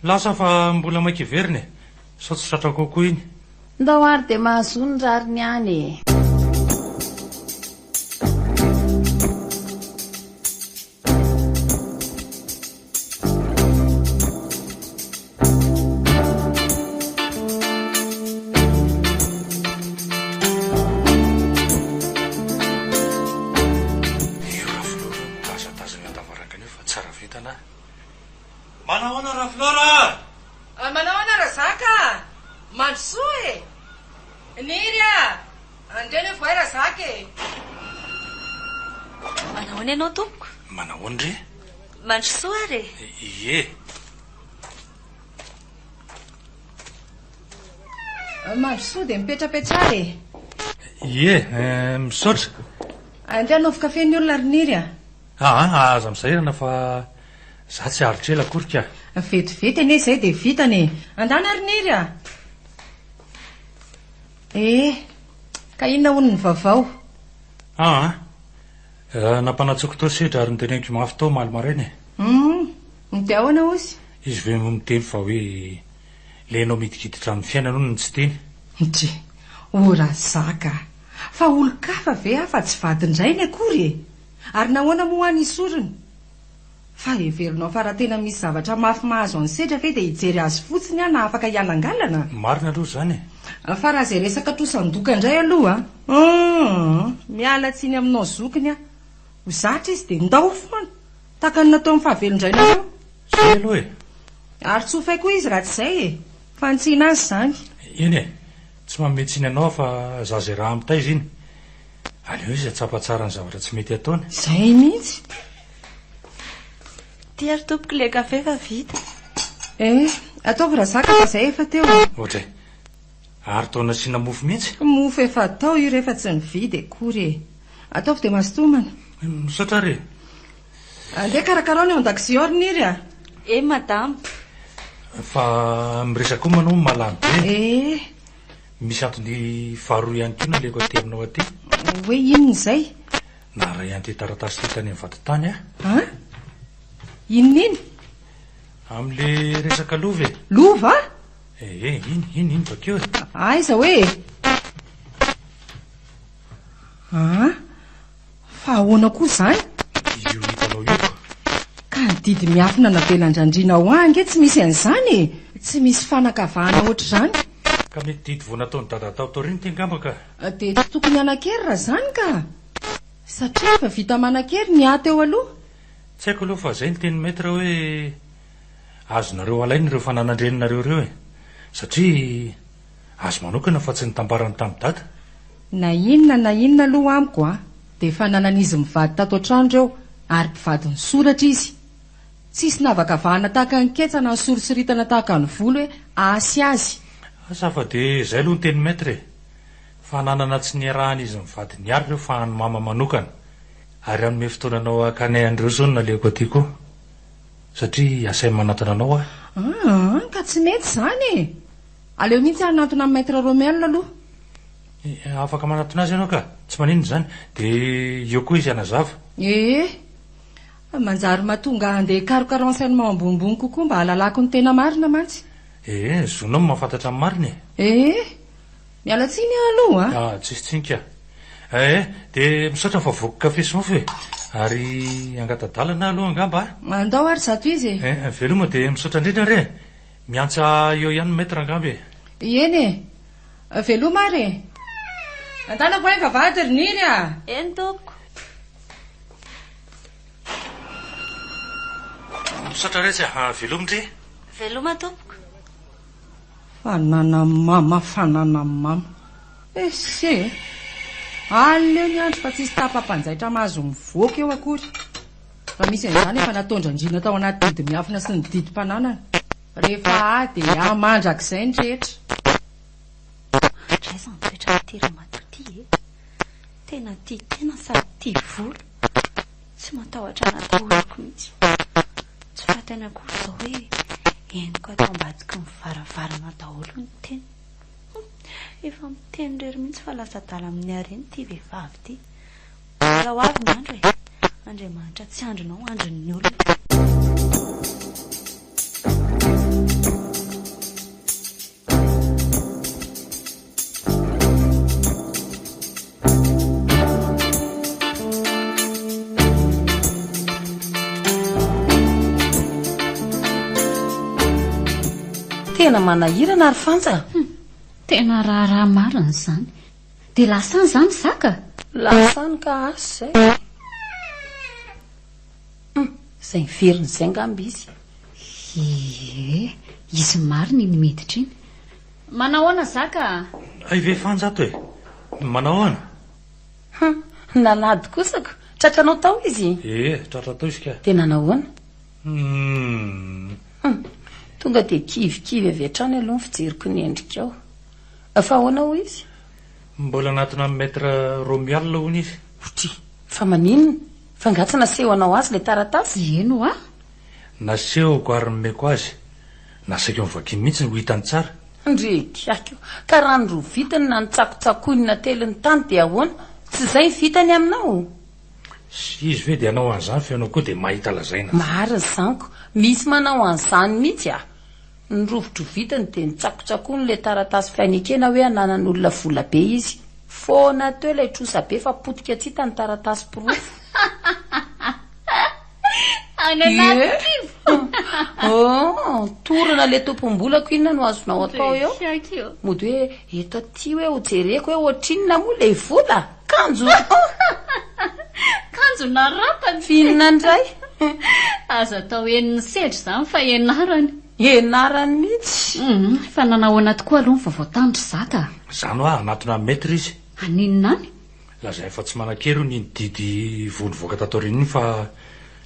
lasa fa mbola maika iveriny sao tsy tratra kokoa iny. Ndao ary dia mahazony rariny any. Manahoana Raflora? Manahoana Razaka? Mandrosoa e. Niry a. Andreny voay Razaka e. Manahoana ianao tompoko? Manahoana ry? Mandrosoa ary. Ie. Mandrosoa dia mipetrapetrara e. Ie, misaotra. Andray hanaovy kafe ny olona ry Niry a. Aza misairana fa za tsy aritrela akorika. Vetivety anie izay dia vitany. Andana ry Niry a. Ka inona hono ny vaovao? Nampanatsoko tao sedra ary niteneniko mafy tao maly maraina. Dia ahoana ozy? Izy ve miteny fa hoe lenao midikiditra amin'ny fiainana hono ny tsy teny. Dre, o Razaka, fa olo-kafa ve fa tsy vadindray ny akory e. Ary nahoana moa any isorony? Fa everinao fa raha tena misy zavatra mafy mahazo any sedra ve dia hijery azy fotsiny na afaka hialangalana. Marina aloha zany. Fa raha izay resaka tosan-doka indray aloha miala tsiny aminao zokiny a. Ho zatra izy dia ndao foana taka ny natao amin'ny fahavelondrainareo. Zay aloha e. Ary tsofay koa izy raha tsy izay e. Fantsiana azy zany. Eny e, tsy mametsiny anao fa za zay raha amin'ny taiza iny. Aleo izy atsapa tsara ny zavatra tsy mety ataony. Zay mihitsy. Ty ary tompoko le kafe fa vita. Ataovy Razaka fa izay efa teo. Ohatra e, ary taona asiana mofo mihitsy. Mofo efa atao io rehefa tsy nividy akory e. Ataovy dia mastomana. Misaotra re. Andeha karakarao ny ao an-dakozia ao ry Niry a. Madame. Fa miresaka koa manao malamy be. Misy antony faharoa ihany koa naleko aty aminao aty. Hoe inona izay? Na ray anty taratasy ty tany amin'ny vatotany Inona iny? Amin'le resaka lova e. Lova? Iny bakeo e. Aiza hoe? Fa ahoana koa zany? Io hitanao io. Ka ny didy miafina navelan-drandriana ho ange tsy misy an'izany e. Tsy misy fanakavahana ohatr' izany. Ka mety didy vao nataony dada tao taoriny tengamba ka. Dia tsy tokony hanan-kery raha zany ka. Satria efa vita manan-kery ny ahy teo aloha. Tsy haiko aloha fa izay ny teny metra hoe azonareo alainy ireo fananandreninareo ireo e. Satria azo manokana fa tsy nitambarany tamin'ny dada. Na inona aloha amiko dia efa nanan'izy mivady tato an-trano ireo ary mpivady ny soratra izy. Tsisy navakavahana tahaka ny ketsana ny sorisoritana tahaka ny volo hoe asy azy. Asa fa dia izay aloha ny teny metra e. Fa nanana tsy niarahan'izy mivady ny ary ireo fa any mama manokana. Ary anome fotoananao akanay andreo zao no naleko aty koa. Satria asay manatona anao ka tsy mety zany e. Aleo mihitsy hanatona amin'ny maître Romain aloha. Afaka manatona azy ianao ka. Tsy manino zany. Dia eo koa izy anazava. Manjary mahatonga andeha karokaron enseignement ambonimbony kokoa mba hahalalako ny tena marina mantsy. Zonao mahafantatra amin'ny marina miala tsiny aloha tsisy tsinika. Dia misaotra fa voky kafe sy mofo e. Ary angatadalana aloha angamba andao ary zato izy veloma dia misaotra indrindra re. Miantsa eo ihany maître angamba e. Eny e, veloma ary andana voay vavahady ry Niry a. Eny tompoko. Misaotra retsy velomindry. Veloma tompoko. Fanana mama aleo ny andro fa tsisy tapa-panjaitra mahazo mivoaka eo akory. Raha misy an'izany efa nataondrandrina tao anaty didy miafina sy ny didim-pananana. Rehefa dia mandrak'izay ny rehetra. Andraiza mipetra ty ramatoa ty tena sady tia volo. Tsy matahotra anaty oloko mihitsy. Tsy fantany akory izao hoe eniko atao ambadiky ny varavarana daholo ny teny. Efa miteny rery mihitsy fa lasa dala amin'ny hareny ty vehivavy ty. Raha ho avy ny andro e. Andriamanitra tsy andronao andron'ny olona. tena manahirana ary fanja. Tena raharaha marina izany. Dia lasany izany zaka? Lasany ka asy izay. Izay miveriny izay ngamba izy. Izy marina iny miditra iny. Manao ahoana zaka? Ay ve fanjato e. Manao ahoana? Nalady kosako. Tratranao tao izy. Tratra tao izy ka. Dia nanao ahoana? Tonga dia kivikivy avy hatrany aloha ny fijeriko ny endrikao. Fa ahoana ho izy? Mbola anatina maître Romial hono izy. Otry, fa maninona? Fa ngatsy naseho anao azy ilay taratasy? Eno a? Nasehoko ary nomeko azy. Nasaiko mivakiny mihitsy ho hitany tsara. Ndrekako, ka raha ny roa vitany na nitsakotsakoiny telo ny tany dia ahoana? Tsy izay vitany aminao? Izy ve dia anao an'izany feonao koa dia mahita lazaina. Marina zaniko, misy manao an'izany mihitsy a. Ny rovitro vitany dia nitsakotsakoiny ilay taratasy fianikena hoe ananan'olona vola be izy. Foana teo ilay trosa be fa potika tsy hita ny taratasy pirofo. Any anaty torana le tompom-bolako inona no azonao atao eo? Mody hoe eto aty hoe ho jereko hoe ohatrinona moa ilay vola? Kanjo! Kanjo narapany. Finina indray. Aza atao eniny sedra izany fa enarany. Enarany mihitsy. Fa nanao anaty koa aloha ny vavaotandry zaka. Izany hoa anatina maître izy. Aninona any? Lazay fa tsy manan-kery ny didy vonovoaka tatoriny fa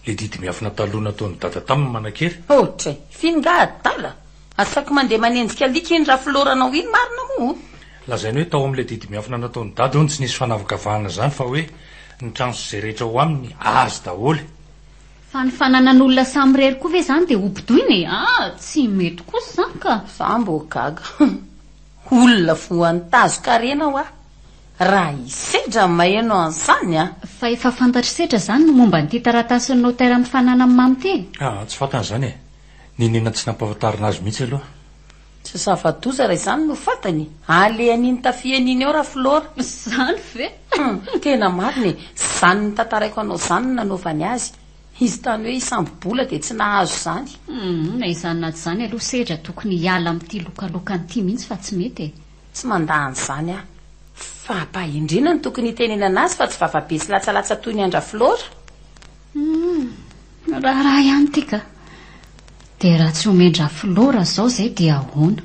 le didy miafina taloha nataony dada taminy manan-kery. Ohatray, finga adala. Asako mandeha manenjika alika iny raha filoranao iny marina moa. Lazainy hoe tao amin'ilay didy miafina nataony dada hono tsy nisy fanavakavahana izany fa hoe ny trano izay rehetra ho aminy azy daholo. Fa ny fananan'olona samy rery koa ve izany dia ompidoiny? Tsy mety kosa izany ka. Fa mbo gaga. Olona voantazo karena ho raha isedra maheno an'izany a. Fa efa fantatry sedra izany no momba nyity taratasy ny notera mifanana amin'ny mamy ty. Tsy fantan'izany e. Ninina tsy nampahafantarina azy mihitsy aloha. Tsy zava-doza raha izany no fantany. Alehan'iny tafian'iny eo raha filora. Izany ve? Tena marina e. Izany ny tantaraiko anao izany no nanaovany azy. Izy tany hoe isam-bola dia tsy nahazo izany. Na izany na tsy izany aloha sedra tokony hiala amin'ity lokalokanyity mihitsy fa tsy mety e. Tsy mandahany izany a. Fahapahendrina ny tokony hitenenana azy fa tsy vavabe sy latsalatsa toy ny andra filora. Raha ihany ty ka. Dia raha tsy omendra filora izao izay dia ahoana?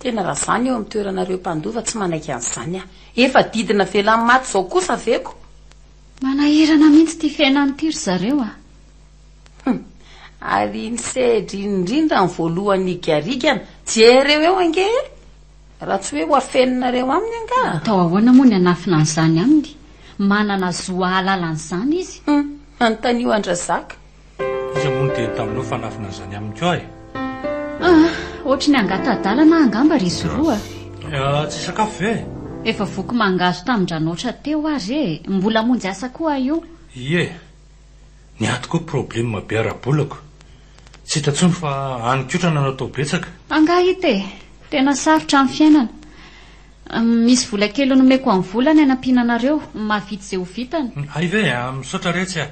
Tena raha izany eo amin'ny toeranareo mpandova tsy manaiky an'izany a. Efa didina velan'ny maty izao kosa veko. Manahirana mihitsy ty fiainan'ity ry zareo a. Ary ny sedry indrindra ny voalohany igarigana jereo eo ange. Raha tsy hoe ho afeninareo aminy anga. Tao ahoana moa ny anafina an'izany aminy? Manana zoa alalan'izany izy. Anontanio Andrazaka. Izy moa dia taminao fanafina an'izany aminy koa e. Ohatry ny angatadalana angamba ry izy roa. Tsy sakafo ve? Efa voky mangazo tamin-dranoatra teo azy e. Mbola monjy asa koa io. Ie. Ny ato koa problema be ara-bolako. Tsy hitantsony fa anikotrana natao betsaka. Angahite. Tena sarotra amin'ny fiainana. Misy vola kely nomeko amin'ny volany anampiananareo. Mahavita izay ho vitany. Ay ve, misaotra retsy a.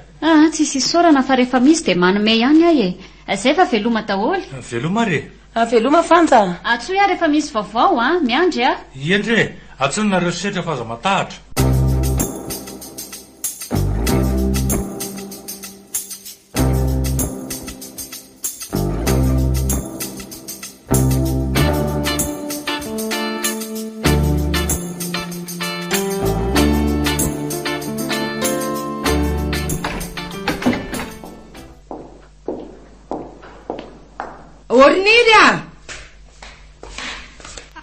Tsy sisorana fa rehefa misy dia manome ihany ahy e. Izay fa veloma daholo. Veloma re. Veloma fanja. Atsoy aho rehefa misy vaovao miandry a. Iendre, atsononareo sedra fa aza matahatra. Orniry a!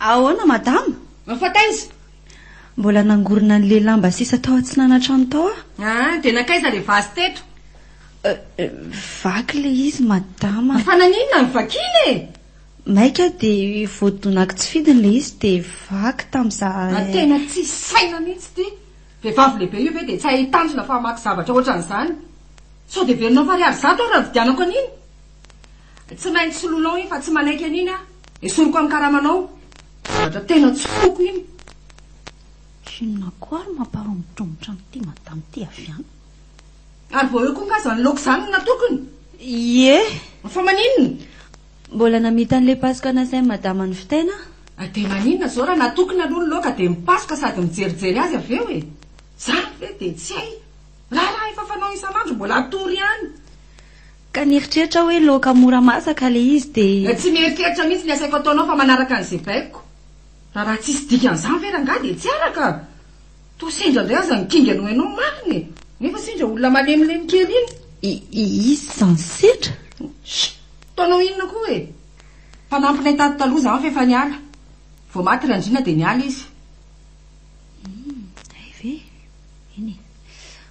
Ahoana madama? Mafantaiza? Mbola nangorona an'le lamba sisa tao atsinana trano tao dia nakaiza le vasy teto? Vaky le izy madama. Fanan'inona ny vakiny e? Maika dia voadonako tsy fidiny le izy dia vaky tamin'izay. Tena tsy saina mihitsy ty. Vehivavy lehibe io ve dia tsy hahitanjona fa mamaky zavatra ohatran'izany. Sao dia verinao fariary zato aho raha vidianako an'iny. Tsy maintsy solonao iny fa tsy manaiky an'iny a. Esoriko amin'ny karamanao. Zavatra tena tsy foko iny. Inona koa ary mamparombotrombotra amin'ity madama ty aviana. Ary vao eo koa ngaza ny laoka izany no natokony. Ie. Fa maninona? Mbola namita an'ilay pasoka nasainy madama ny fitaina? Dia maninona zao raha natokana aloha ny loaka dia mipasoka sady mijerijery azy avy eo e. Zany ve dia tsy hay. Raha efa fanao isan'andro mbola atory ihany. Ka nieritreritra hoe laoka mora masaka ilay izy dia... Tsy mieritreritra mihitsy ny asaiko ataonao fa manaraka an'izay baiko. Raha tsisy dikan'izany ve rangaha dia tsy araka. Toa sendra indray aza nikinga no hainao mariny. Nefa sendra olona malemilemy kely iny. Izy zany sendra? Taonao inona koa e? Fanampinay tady taloha zany fa efa niala. Vao maty Randriana dia niala izy. Hay ve? Iny,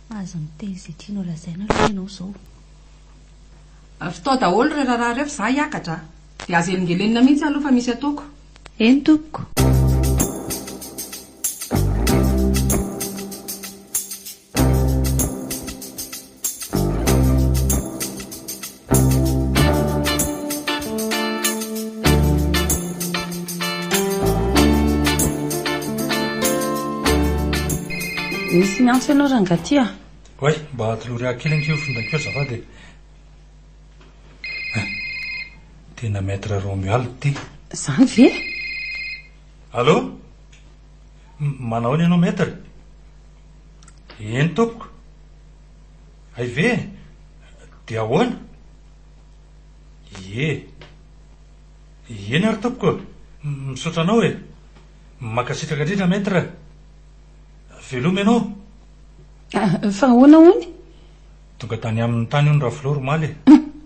mahazo miteny izay tianao lazaina aloha ianao izao. Fitao daholo rehefa raha rehefa za hiakatra. Dia azo elingelenina mihitsy aloha fa misy ataoko. Eny tompoko. Misy miantso ianao rangaty a? Oay, mba atolory akeliny fondakeo zafady. Tena maître Romuald ty. Zany ve? Allô? Manao ny ianao maître? Eny tompoko. Ay ve? Dia ahoana? Eny ary tompoko. Misaotra anao e. Makasitraka indrindra maître. Veloma ianao? Fa ahoana hony? Tonga tany amin'ny tany ony Rafiloro maly.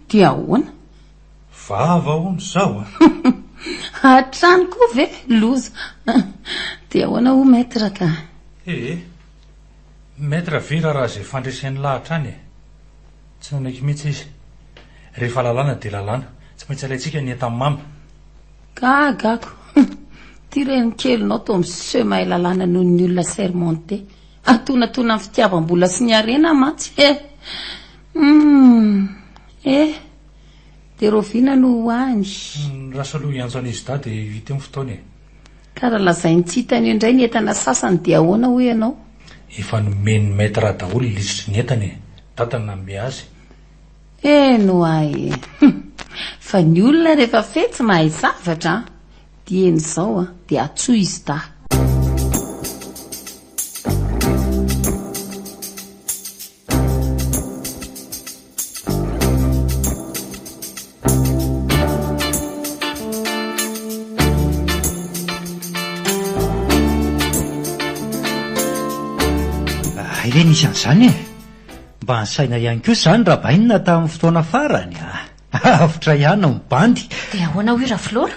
Dia ahoana? Vava hony zao Hatrany koa ve loza. Dia ahoana ho maître ka? Maître vira raha izay fandresen'ny lahatra any e. Tsy nanaiky mihitsy izy. Rehefa lalàna dia lalàna. Tsy maintsy alaitsika ny entan'ny mamy. Gagako. Ty reny kelinao to miseho mahay lalàna noho ny olona sermonté. Atonatona amin'ny fitiavam-bola sy ny arena matsy. Dia roviana no hoany. Rasa aloha iantso an'izy da dia hita eo ny fotoana e. Ka raha lazainy tsy hitany indray ny entana sasany dia ahoana ho ianao? Efa nomeny maître daholo lisitry ny entany e. Tatany nanome azy. No ay. Fa ny olona rehefa fetsy mahay zavatra dia en'izao dia atsoa izy da. Ireny nisy an'izany e. Mba ansaina ihany koa izany raha bainina tamin'ny fotoana farany. Avitra ihany no mibandy. Dia ahoana ho Rafilora?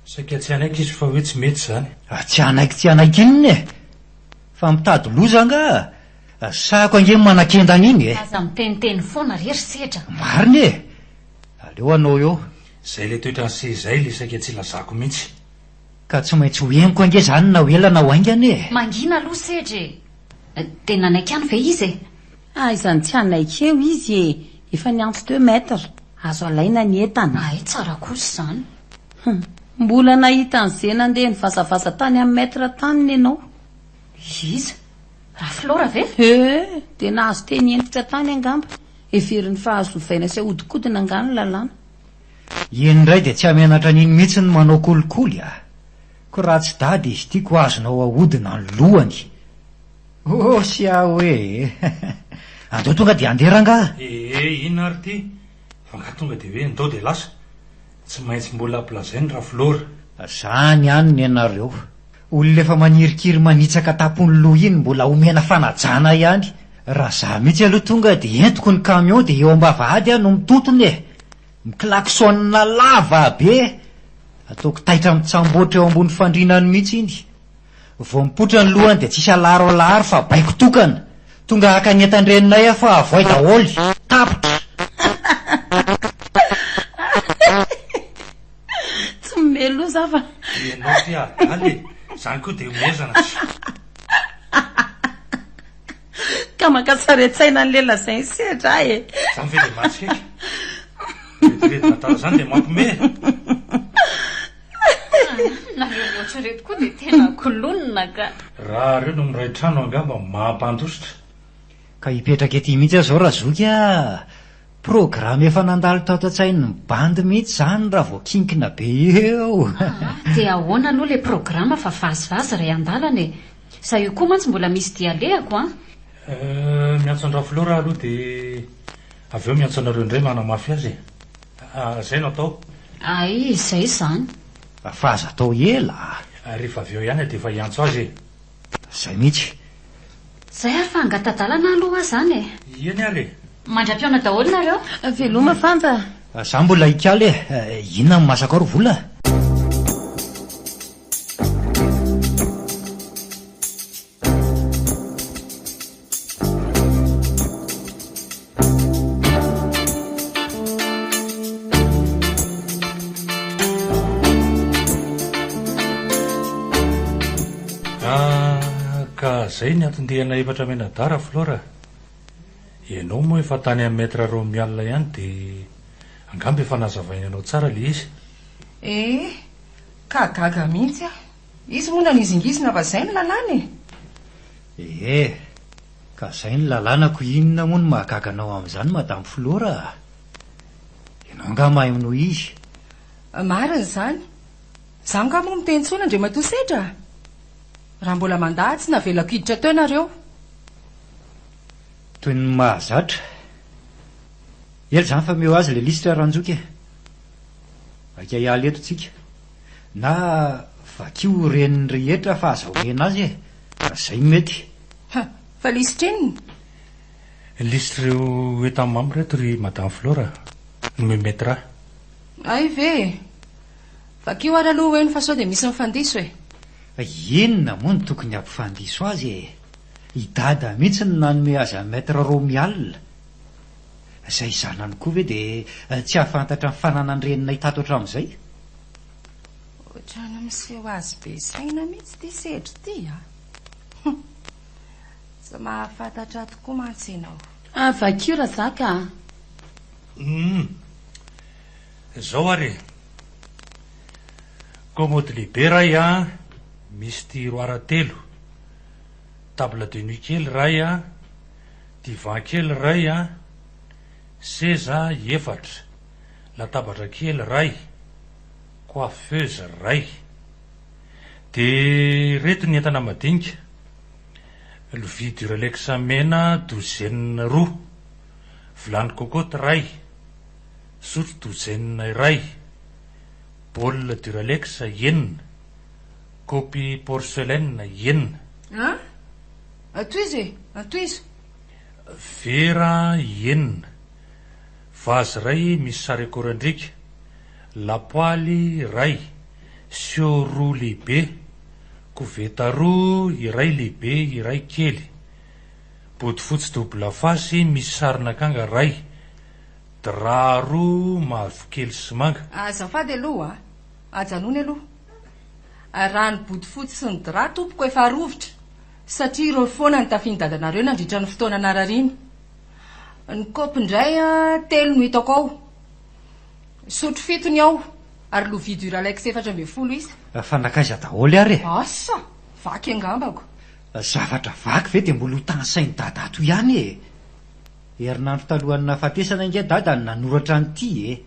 Saika tsy anaiky izy fa hoe tsy mety izany. Tsy anaiky inona e. Fa mitady loza nga. Sahako ange manakendana iny e. Aza miteniteny foana rery sedra. Mariny e. Aleo anao eo. Zay le toetra ny izay le saika tsy lazako mihitsy. Ka tsy maintsy ho henoko ange izany na ho ela na ho aingana e. Mangina aloha sedra e. Dia nanaiky any ve izy e? Izany tsy anaiky eo izy e. Efa niantso teo maître. Azo alaina ny entana. Tsara kosa izany. Mbola nahita an'izay nandeha nivasavasa tany amin'ny maître taniny ianao. Iza? Rafilora ve? Dia nahazo teny entitra tany angamba. Everiny fahazovaina sy ahodikodina angano lalàna. Eny indray dia tsy hamenatra n'iny mihitsy ny manao kolikoly a. Ko raha tsy dady izy tiako azonao ahodina ny lohany. Sy hoe andao tonga dia andera nga. Inona ary ty? Fa nga tonga dia hoe ndao dia lasa. Tsy maintsy mbola plazainy Rafilora. Zany ihany ny ianareo. Olona efa manirikiry manitsaka tapony loha iny mbola omena fanajana ihany. Raha za mihitsy aloha tonga dia entoko ny camion dia eo am-bavahady no mitotony e. Miklaksonna lava be. Ataoko taitra mitsamboatra eo ambony fandrinany mihitsy iny. Vao mipotra ny lohany dia tsisy alaro fa baiko tokana. Tonga haka ny entandreninay fa avoay daholo. Tapitra. Tsy melo zava. Ianao ty adaly. Zany koa dia mezana. Ka makasaretsaina ny lela izay sedra e. Zany ve dia matsika. Rehetra natao izany dia mampime. Nareo ohatrereto koa dia tena kolonina ka. Raha reo no miray trano angamba mampandositra. Ka hipetraka ety mihitsy aho zao raha zoky a. programa efa nandalo tao an-tsainy ny bandy mihitsy zany raha vao kinkina be eo. Dia ahoana aloha le programa fa vazivazy ray andalana e. Za io koa mantsy mbola misy dialehako a. Miantso andra Flora aloha dia avy eo miantso anareo indray manamafy azy. Zay no atao. Ay, izay izany. Fa aza atao ela. Rehefa avy eo ihany dia efa hiantso azy. Zay mihitsy. Zay ary fa angatadalana aloha zany e. Iany ary. Mandra-piona daholo nareo. Veloma fanta. Za mbola ikaly inona ny masaka ro vola. Ka zay ny antondehana efatra menadara Flora. Ianao moa efa tany amin'ny maître Romial ihany dia angamba efa nazavaina anao tsara le izy. Ka gaga mihitsy a. Izy moa nanizingizina fa zay ny lalàna e. Ka zay ny lalànako. Inona moa no mahagaganao amin'izany madame Flora? Ianao nga mahay noho izy. Marina zany. Za nga moa mitentsona ndre matosedra. Raha mbola mandatsy na velako hiditra teo nareo. Toy ny mahazatra. Ela zany fa meo azy le lisitra ranjoky. Aka hialy eto tsika. Na vakio reniny rehetra fa azahoena azy zay mety. Fa lisitra inona? Lisitra ireo etamamy reto ry madame Flora no memetra. Ay ve. Vakio ary aloha hoe ny fa sao dia misy mifandiso e. Inona moa no tokony ampifandiso azy e? Idada mihitsy ny nanome azy amin'ny maître Romial. Izay zanany koa ve dia tsy hahafantatra ny fananany renina hitato hatramin'izay? Ohatrany miseho azy be saina mihitsy ty sedry ty a. Tsy mahafantatra tokoa mantsy ianao. Vakio raha zaka. Zao ary. Commode lehibe ray a. Misy tiroara telo. Table de nuit kely ray a. Divan kely ray a. Seza efatra. Latabatra kely ray. Coiffeuse ray. De reto ny entana madinika. Lovia Duralex mena douzaine roa. Vilany cocotte ray. Sotro douzaine ray. Bol Duralex enina. Kopy porcelaine enina. Atoizy atoizy. Vera enina. Vazy ray misy sary akorandrika. Lapoaly ray. Sio roa lehibe. Koveta roa iray lehibe iray kely. Bodofotsy double face misy sarinakanga ray. Dra roa mavokely sy manga. Azafady aloha ajanony aloha. Rano bodofotsy sy ny dra tompoko efa rovitra. Satria ireo foana ny tafiany dadanareo nandritra ny fotoana narariny. Ny kopy indray 3 no hitako ao. Sotro 7 ao. Ary lovia Duralex 4.20 izy. Fanakaiza daholo ary. Asa, vaky angambako. Zavatra vaky ve dia mbola ho tany-sainy dada ato ihany e. Herinandro talohan'ny nahafatesana inge dada nanoratra an'ity e.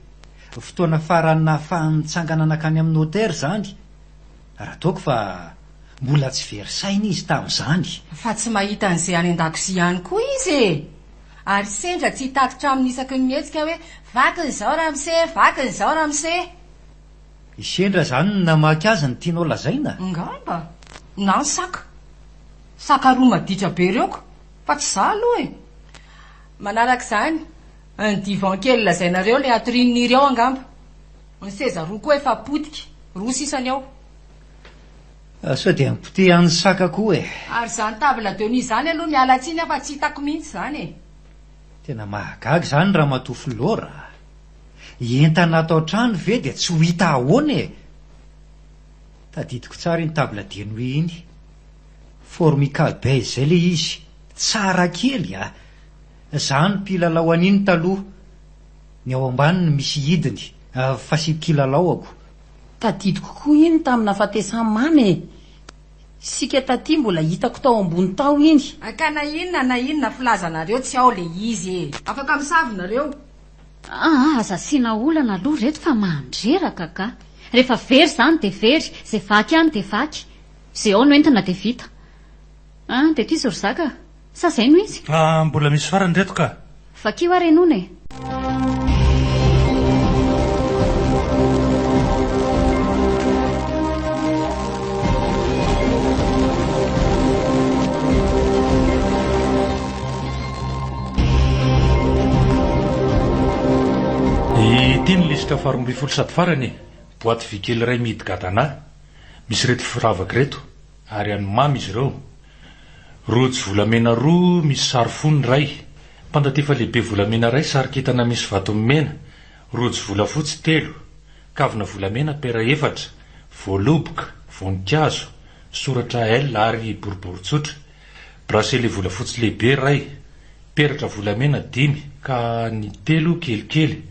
Fotoana farany nahafahan'ny nitsangana nakany amin'ny hôtely zany. Raha taoko fa mbola tsy very saina izy tamin'izany. Fa tsy mahita an'izay any an-dakozia ihany koa izy e. Ary sendra tsy hitatitra amin'ny isaky ny mihetsika hoe vakiny izao ramose, vakiny izao ramose. Isendra zany ny namaky azy ny tianao lazaina. Ngamba, na ny saka. Saka roa maditra be reoko, fa tsy za aloha e. Manaraka izany, ny divan kely lazainareo le atorininy ireo angamba. Ny seza roa koa efa potika, roa sisany ao. Sao dia mipotehany saka koa e. Ary zany table de nuit zany aloha mialatsiny fa tsy hitako mihitsy zany e. Tena mahagaga zany raha matofy lora. Entana atao trano ve dia tsy ho hita ahoana e. Tadidiko tsara iny table de nuit iny. Formica beige zay le izy. Tsara kely a. Zany mpilalao an'iny taloha. Ny ao ambaniny misy hidiny. Fa sy kilalao ako. Tadidiko koa iny tamina fatesany mamy. Sika taty mbola hitako tao ambony tao iny. Ka na inona filazanareo tsy ao le izy e. Afaka misavy nareo. aza siana olana aloha reto fa mandreraka ka. Rehefa very zany de very, zay vaky any de vaky, zay ao no entana de vita. De ty ry zaka, sa zay no izy? Mbola misy farany reto ka. Vakio ary enona e. Ity ny lisitra faharoa folo sady farany, boaty vy kely iray mihidy gadana, misy reto firavaka reto, ary hanomamy izy ireo. Rojo volamena roa misy sary fonony iray, mpandatefa lehibe volamena iray sary kintana misy vato mena, rojo volafotsy 3, kavina volamena pera 4, voaloboka, voninkazo, soratra L ary boriboritsotra, bracelet volafotsy lehibe iray, peratra volamena 5, ka ny 3 kelikely.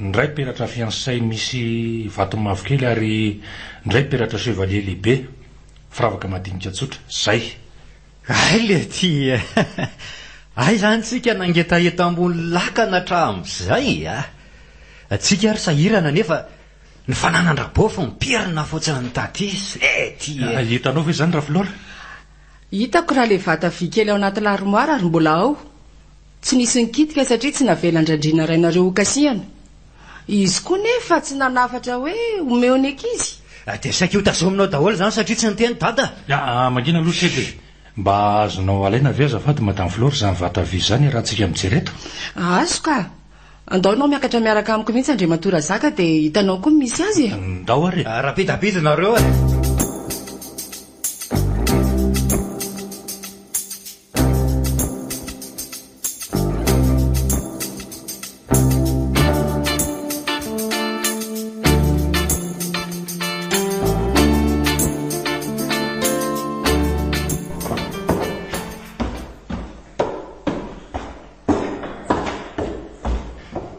Ndray peratra fiansay misy vato mavokely ary ndray peratra chevalier lehibe, firavaka madinika tsotra, zay. Ay le ty ay zany tsika nangetaheta ambony lakana hatramin'izay atsika ary sahirana nefa ny fananandrabo fa mipirina fotsiny ny taty ty. Hitanao ve zany Ravelora? Hitako raha le vata vy kely ao anaty l'armoire ary mbola ao. Tsy nisy nikitika satria tsy navelan-drandrina rainareo okasiana. Izy koa nefa tsy nanafatra hoe omeo ny ankizy. De saika io tazominao daholo zany satria tsy niteny dada. Mangina aloha sedy, mba azonao alaina ve azafady Madame Flore zany vata vy zany raha tsika mijereto? Azo ka. Andaonao miakatra miaraka amiko mihitsy Andriamatora Zaka de hitanao koa misy azy. Ndao ary. Rapidapidinareo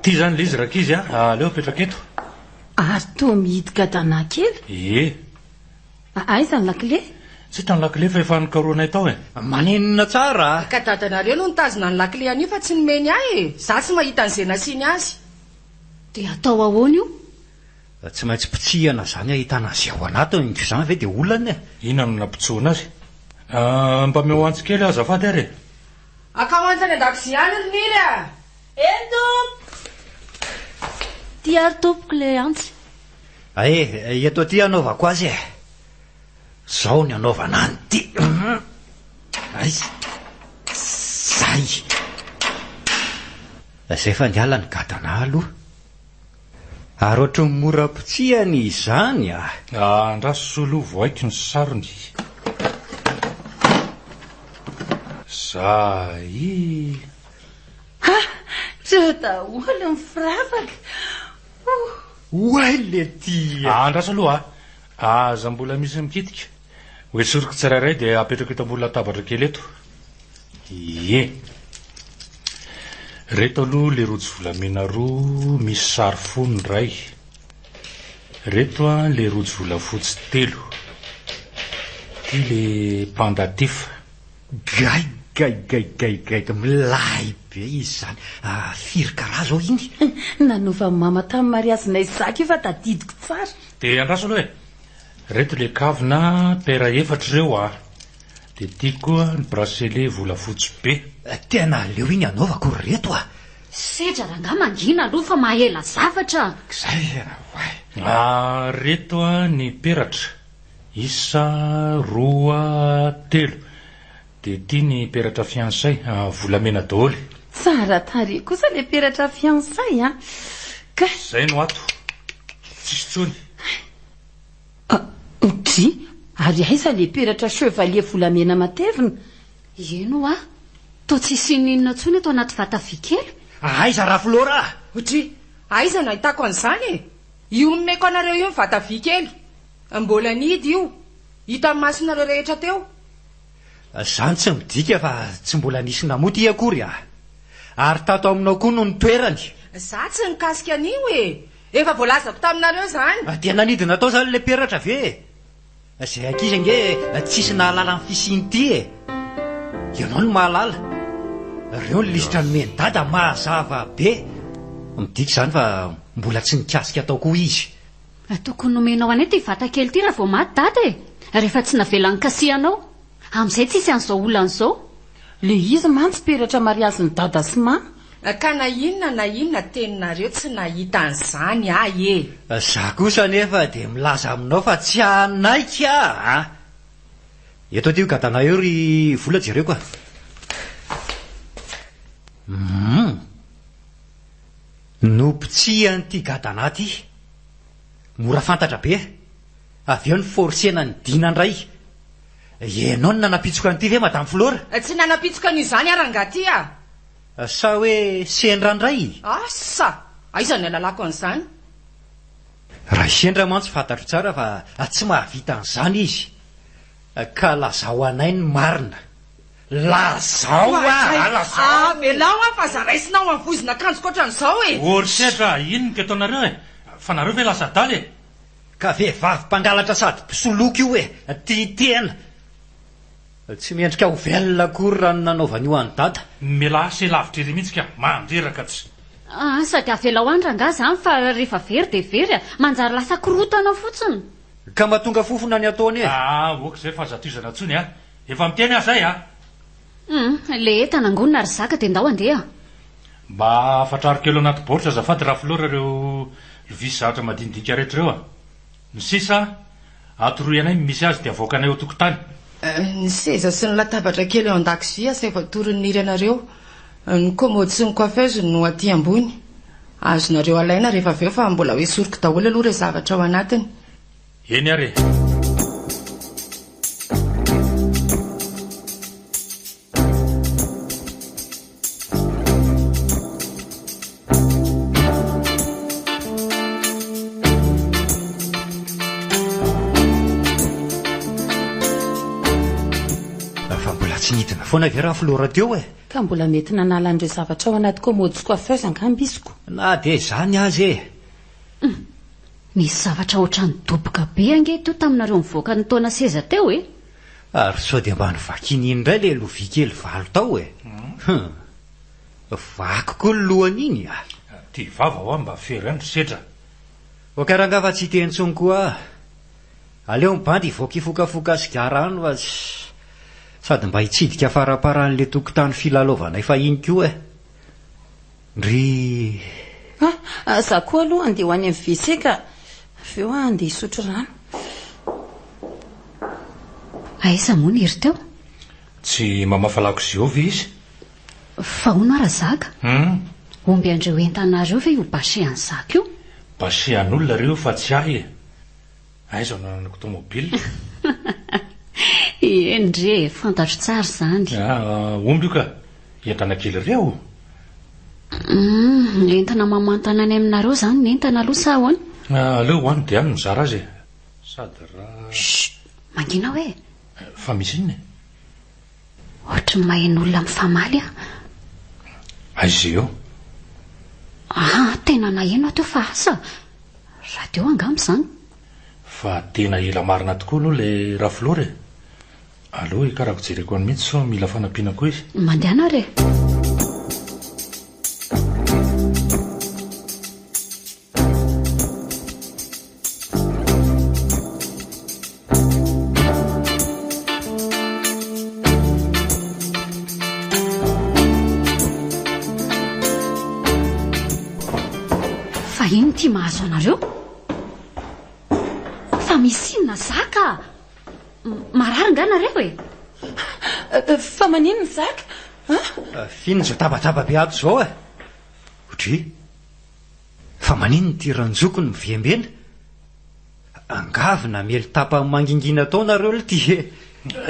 Ty zany le izy rakizy aleo apetraka eto. Ary to mihidy gadana kely? Aiza ny lakile? Tsy tany lakile fa efa nikaroanay tao maninona tsara. Ka dadanareo no nitazona ny lakile anio fa tsy nomeny ahy za tsy mahita an'izay nasiany azy. De atao ahoana io? Tsy maintsy pitsihana zany ahitana azy ao anatiny zany ve de olana Ina no nampitsoana azy? Mba meo antsy kely azafady ary. Akamantsany an-dakozia any ry Nily Eto! Ty ary tompoko le antsy. Eto aty anaovako azy zao ny anaovana any ty. Zay zay fa niala ny gadana aloha ary ohatry ny mora pitsihany izany andraso soloha voaiko ny sarony. Zay Reo daholo ny firavaka. Oay le ty. Andraso aloha aza mbola misy mikitika. Hoe soroko tsirairay dia apetraka eto ambony latabatra kely eto. Reto aloha le rojo volamena roa misy sary fonony iray. Reto le rojo volafotsy 3. Ty le pendatif. Gay milay be izy zany. Firy karaha zao iny? Nanova mama tamin'ny mariazinay Zaka io fa tadidiko tsara. De andraso aloha reto le kavina pera 4 reo de ty koa ny bracelet volafotsy be. Tena leo iny anaovako reto Sedra ranga mangina aloha fa mahela zavatra. Zay reto ny peratra isa 2, 3. De ty ny peratra fiansay volamena daholo. Tsara tare kosa le peratra fiansay Ka zay no ato. Tsisy tsony. Otry, ary aiza le peratra chevalier volamena matevina? Eno to tsisy ninona tsony eto anaty vata vy kely. Aiza Ravelora? Otry, aiza no ahitako an'izany io nomeko anareo io ny vata vy kely. Mbola nidy io. Hita amin'ny masonareo rehetra teo. Zany tsy midika fa tsy mbola nisy namoty akory ary tato aminao koa no nitoerany. Za tsy nikasika an'io efa voalazako taminareo zany. Dia nanidina tao zany le peratra ve? Zay ankizy ange tsisy nahalala ny fisiny ty ianao no mahalala. Reo ny lisitra nomeny dada mazava be. midika izany fa mbola tsy nikasika ataoko izy. Tokony nomenao anay ty vatakely ty raha vao maty dady e. Rehefa tsy navelan'ny kasianao amin'izay tsisy an'izao olan'izao. Le izy mantsy peratra mariazy ny dada sy ma. Ka na inona teninareo tsy nahita an'izany e. Za kosa nefa dia milaza aminao fa tsy anaika a. Eto aty gadana eo ry vola jereo ka. Nompitsihan'ity gadana ty. Mora fantatra be. Avy eo ny forsena ny dinandray. Ianao no nanapitsoka an'ity ve Madame Flora? Tsy nanapitsoka an'izany arangaty a. Sa hoe sendrandray? Asa, aiza ny alalako an'izany? Raha sendra mantsy fantatro tsara fa tsy mahavita an'izany izy. Ka lazao anay ny marina. Lazao lazao. Melao fa zaraisinao amin'ny vozina akanjoko ohatran'izao e. Orsetra, inona ka ataonareo e? Fa nareo ve lasa daly e? Ka vehivavy mpangalatra sady mpisoloky io e. Titena. Tsy mendrika ho velona akory raha nanaovany io any dada. Mela se lavitra iry mihitsy ka mandreraka tsy. Sady avela ho andra nga zany fa rehefa very dia very manjary lasa korotana fotsiny. Ka mahatonga fofona ny ataony e. Ok zay fa zatizana tsony a. Efa miteny aho zay a. Le tanangonina ry zaka dia ndao andeha. Mba afatrarikelo anaty baoritra azafady raha Flora reo visy zahatra madinidinika rehetra reo a. Ny sisa atoroy anay misy azy dia avoakanay ao tokotany. Ny seza sy ny latabatra kely eo an-dakozia say voatorin'ny iranareo. Ny komody sy ny coiffeuse no aty ambony. Azonareo alaina rehefa aveo fa mbola hoe soroko daholo aloha ireo zavatra ao anatiny. Eny ary. Tsy nidina foana ve raha Flora teo e. Ka mbola mety nanala an'ireo zavatra ao anaty komody sy coiffeuse angambisiko. Na dia izany azy e. Misy zavatra ohatran'ny doboka be angeto taminareo mivoaka ny taona seza teo e. Ary sao dia mba nivakiny indray le lovia kely valo tao e. Vakiko ny lohan'iny a. Ty vava ho mba fery andro sedra. Okaranga fa tsy tenitsony koa. Aleo mibandy ivoaka ifokafoka sigarano fa sady mba hitsidika faraparan'le tokotany filalaovanay fa iny koa e. Ry za koa aloha andeha ho any amin'ny WC ka aveo andeha hisotro rano. Aiza moa ny hery teo? Tsy mamafalako ziovy izy. Fa hono ara zaka? Omby andreo entanareo ve io basehan'ny zaka io? Basehan'olona reo fa tsy ahy e. Aiza nananako tomobile. Endre, fantatro tsara zany. Omby io ka entana kely reo. Entana mamantana any aminareo zany ny entana aloha sa ahoana? Aleo ho any dia any mizara azy e. Sady raha... Mangina hoe? Fa misy inona? Ohatry ny mahen'olona mifamaly a. Aiza eo? Tena naheno ateo fa asa. Raha teo angamba zany. Fa tena ela marina tokoa aloha le raha Flora e. Allo ikarako jereko any mihitsy so mila fanampiana koa izy. Mandeha re. Fa ino ty mahazo anareo? Fa misy inona zaka? Marary nga nareo e? Fa maninona zaka? Fino zao tabataba be ato zao e. Otry, fa maninona ty ranjoko ny mivembena? Angavina mely tapa mangingina tao nareo le ty e.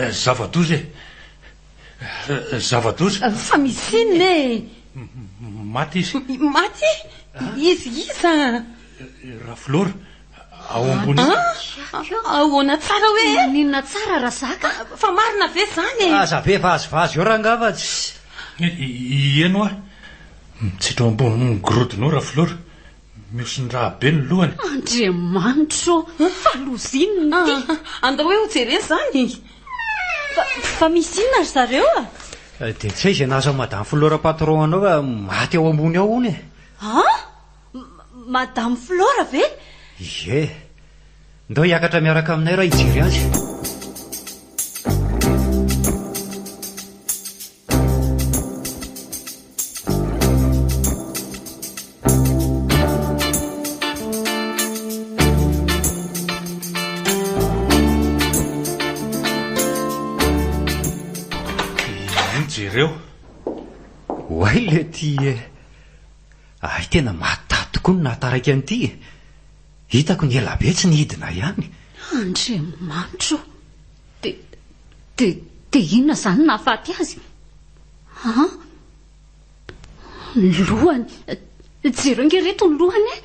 Zava-doza e. Zava-doza. Fa misy inona e? Maty izy. Maty? Iza? Raha Flora, ao ambony. Ahoana tsara hoe? Ninona tsara raha zaka? Fa marina ve zany e? Aza be vazivazy eo raha ngavatsy. Ieno a. Mitsitra ambony grodinao raha Flora. Miosiny raha be ny lohany. Andriamanitro, falozinina ty. Andao hoe ho jerena zany. Fa misy inona ry zareo a? Dia tsy izay naza Madame Flora patron anao fa maty ao ambony ao ony e. Madame Flora ve? Ie, ndao hiakatra miaraka aminay raha hijery azy. Jereo Hoay le ty ay tena matà tokoa no nahataraiky an'ity. Hitako ny ela be tsy nihidina ihany. Andriamanitro, de inona zany nahafaty azy? Lohany, jereo nge reto ny lohany e?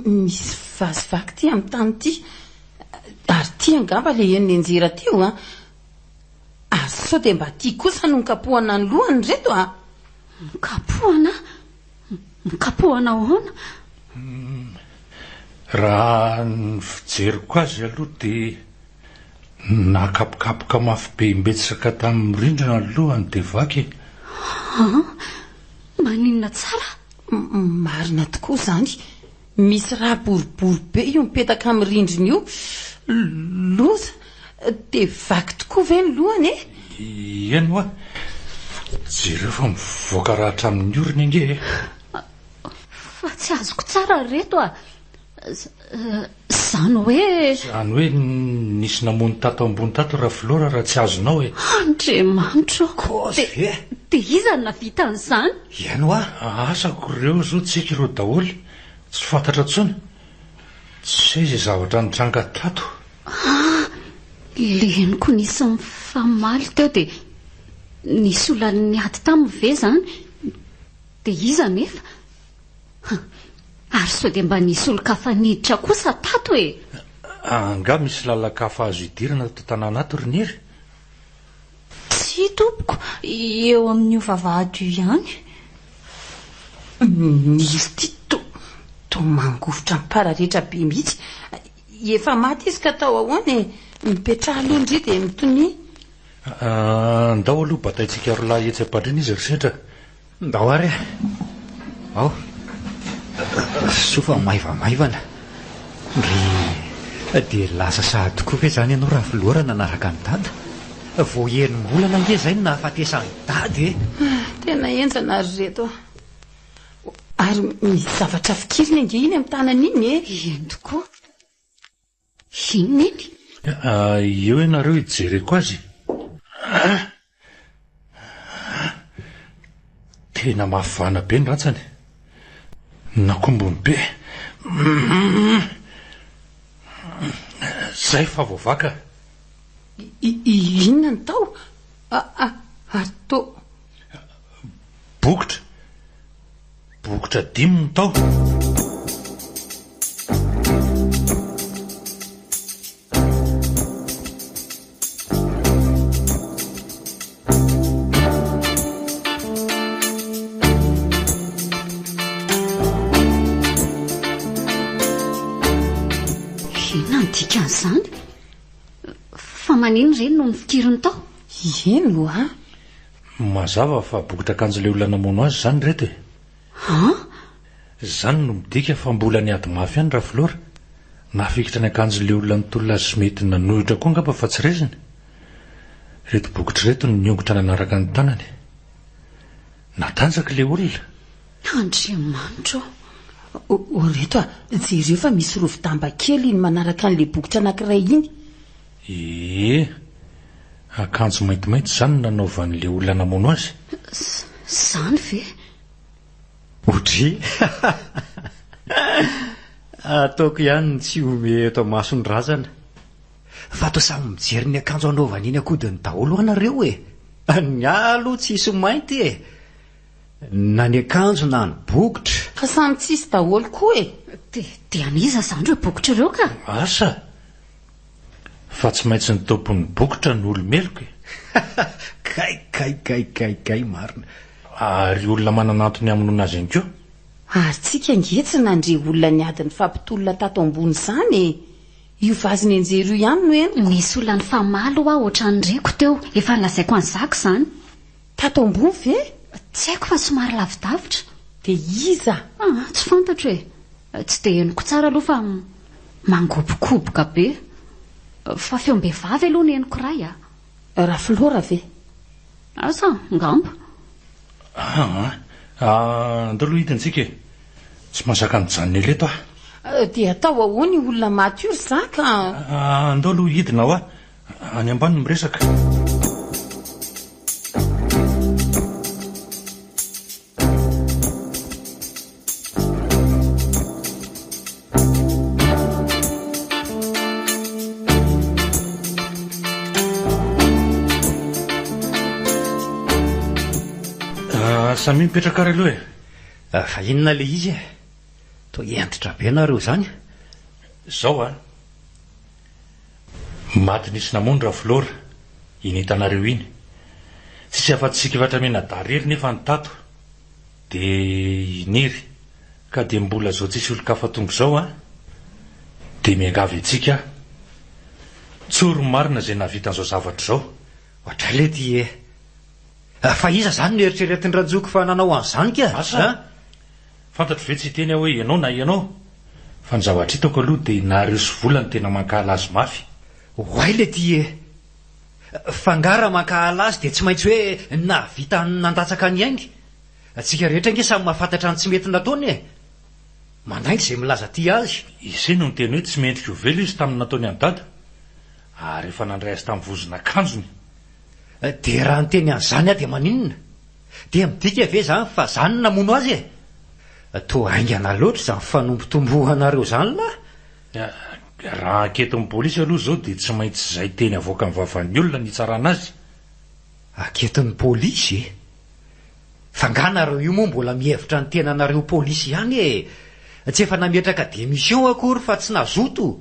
Misy vazivaky ty amin'ny tany ty, ary ty angamba le eniny anjera teo a. Sao dia mba tia kosa no nikapohana ny lohany reto a. Mikapohana ahoana? Raha ny fijeriko azy aloha dia nakapokapoka mafy be imbetsaka tamin'ny rindrina ny lohany dia vaky. Maninona tsara? Marina tokoa zany. Misy raha boribory be io mipetaka amin'ny rindrina io. Loza dia vaky tokoa ve ny lohany e? Eny hoa, jereo fa mivoaka raha hatramin'ny orina inge. Fa tsy azoko tsara reto a. Zany hoe nisy namony tato ambony tato raha Flora raha tsy azonao e. Andriamanitro, dia iza no navita an'izany? Eny hoa, asako ireo zao tsika ireo daholo tsy fantatra intsony. Tsy izay zavatra nitranga tato. Leniko nisy mifamaly teo dia nisy olona niady tamin'ny ve zany? Dia iza nefa? Ary sao dia mba nisy olon-kafa niditra kosa tato e? Anga misy lalakafa azo idirana to tanàna ato Riniry? Tsy tompoko, eo amin'io vavahady io ihany. Izy ty to mangofotra mipararitra be mihitsy. Efa maty izy ka tao ahoana e? Mipetraha londry dia mitony. Ndao aloha bataitsika roalahy etsy am-padrina izy risetra. ndao ary ao sofa maivamaivana ry dia lasa sahady tokoa ve zany ianao raha Flora nanaraka ny dada vo enimbolana nge zay no nahafatesany dady e. Tena enjana ary reto ary misy zavatra fikiriny ange iny amin'ny tanany iny e. Eny tokoa. Inona eny? Eo ianareo hijereko azy. Tena mafana be ny ratsany, nakombony be. Zay fa voavaka. Inona ny tao? Arto bokotra 5 ny tao. Zany fa manino ireny no nifikiriny tao? Eno a? Mazava fa bokotra akanjo le olona namono azy zany reto e. Zany no midika fa mbola niady mafy any raha Flora. Nafikitra ny akanjo le olona nitolona azy sy mety nanohitra koa ngamba fa tsy reziny. Reto bokotra reto no niongotra nanaraka ny tanany. Natanjaka le olona. Andriamanitro. Reto jereo fa misy rovi-damba kely iny manaraka an'le bokotra anankiray iny. Akanjo maintimainty zany nanaovan'le olona namono azy. Zany ve? Otry ataoko ihany tsy ome eto masony razana fa to samy mijery ny akanjo anaovany iny akodiny daholo anareo e. Ny alo tsy isy mainty e, na ny akanjo na ny bokotra fa samy tsisy daholo koa e. Dia aniza zany reo bokotra reo ka? Asa fa tsy maintsy ny tompon'ny bokotra ny olomeloko e. Kay marina. Ary olona mananantony aminoana azy ihany koa. Ary tsika angetsina andre olona niady ny fampitolona tato ambony zany e. Io vaziny anjero ihany no eno. Nisy olona ny famalo aho ohatran'ireko teo, efa lazaiko an'izako zany. Tato ambony ve? Tsy haiko fa somary lavidavitra. Dia iza? Tsy fantatro e. Tsy dia henoko tsara aloha fa mangobokoboka be. Fa feom-behivavy aloha ny henoko ray a. Raha filora ve? Asa ngamba. Andao aloha hitantsika e. Tsy mahasaka nijanona eleto ah. Dia atao ahoany olona matioro zaka. Andao aloha hidina ao any ambany no miresaka. Samy mipetraka ary aloha e. Fa inona le izy e? Toa entitra be nareo zany. Zao a. Maty nisy namono raha Flora iny hitanareo iny. Tsisy afa-tsy kivatra-mena darery nefa ny tato. De iniry ka de mbola zao tsisy olo-kafa tonga zao a. De miangavy itsika. Tsoro marina zay nahavitan'izao zavatra zao. Ohatray le ty e. Fa iza zany no eritreretin'ny Rajoko fa nanao an'izany ka? Asa? Fantatro ve tsy teny hoe ianao na ianao. Fa ny zavatra hitako aloha dia nareo sy volany tena mankahala azy mafy. Hoay le ty e. Fangara mankahala azy dia tsy maintsy hoe nahavita nandatsaka ny aingy. Atsika rehetra nge samy mahafantatra ny tsy mety nataony e. Mandaingy izay milaza ty azy. Iseny no teny hoe tsy mendrika ho velo izy tamin'ny nataony any dada. Ary efa nandray azy tamin'ny vozona akanjony. Dia raha ny teny an'izany dia maninona? Dia midika ve zany fa zany namono azy e? Toa aingana loatra izany fanompotombohanareo zany la. Raha anketon'ny polisy aloha zao dia tsy maintsy izay teny avoaka ny vavan'ny olona ny tsarana azy. Anketon'ny polisy? Fanganareo io moa mbola mihevitra ny tenanareo polisy ihany e. Tsy efa nametraka démission akory fa tsy nazoto.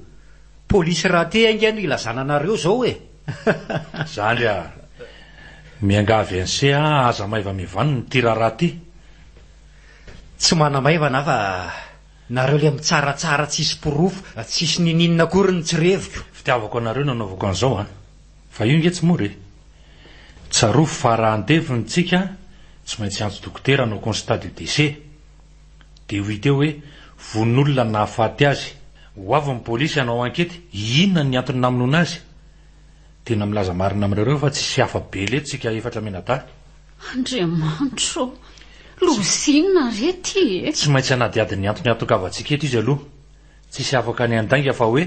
Polisy rahaty aingano ilazana anareo zao e. Zany a. Miangavy an'se aza maiva mivanona ny tira rahaty. Tsy manamaivana fa nareo le mitsaratsara tsisy porofo, tsisy nininona akory ny tsireviko. Fitiavako anareo nanaovako an'izao a. Fa io nge tsy mory. Tsarofo fa raha andeviny tsika tsy maintsy antso dokotera no constat de décès. De ho hita hoe von'olona nahafaty azy. Ho avy ny polisy hanao ankety inona ny antony namonoana azy. Tena milaza marina aminareo fa tsisy hafa be le tsika efatra menata. Andriamanitro, lozinina rety e. Tsy maintsy anadiady ny antony atokavatsika eto izy aloha. Tsisy afaka ny andainga fa hoe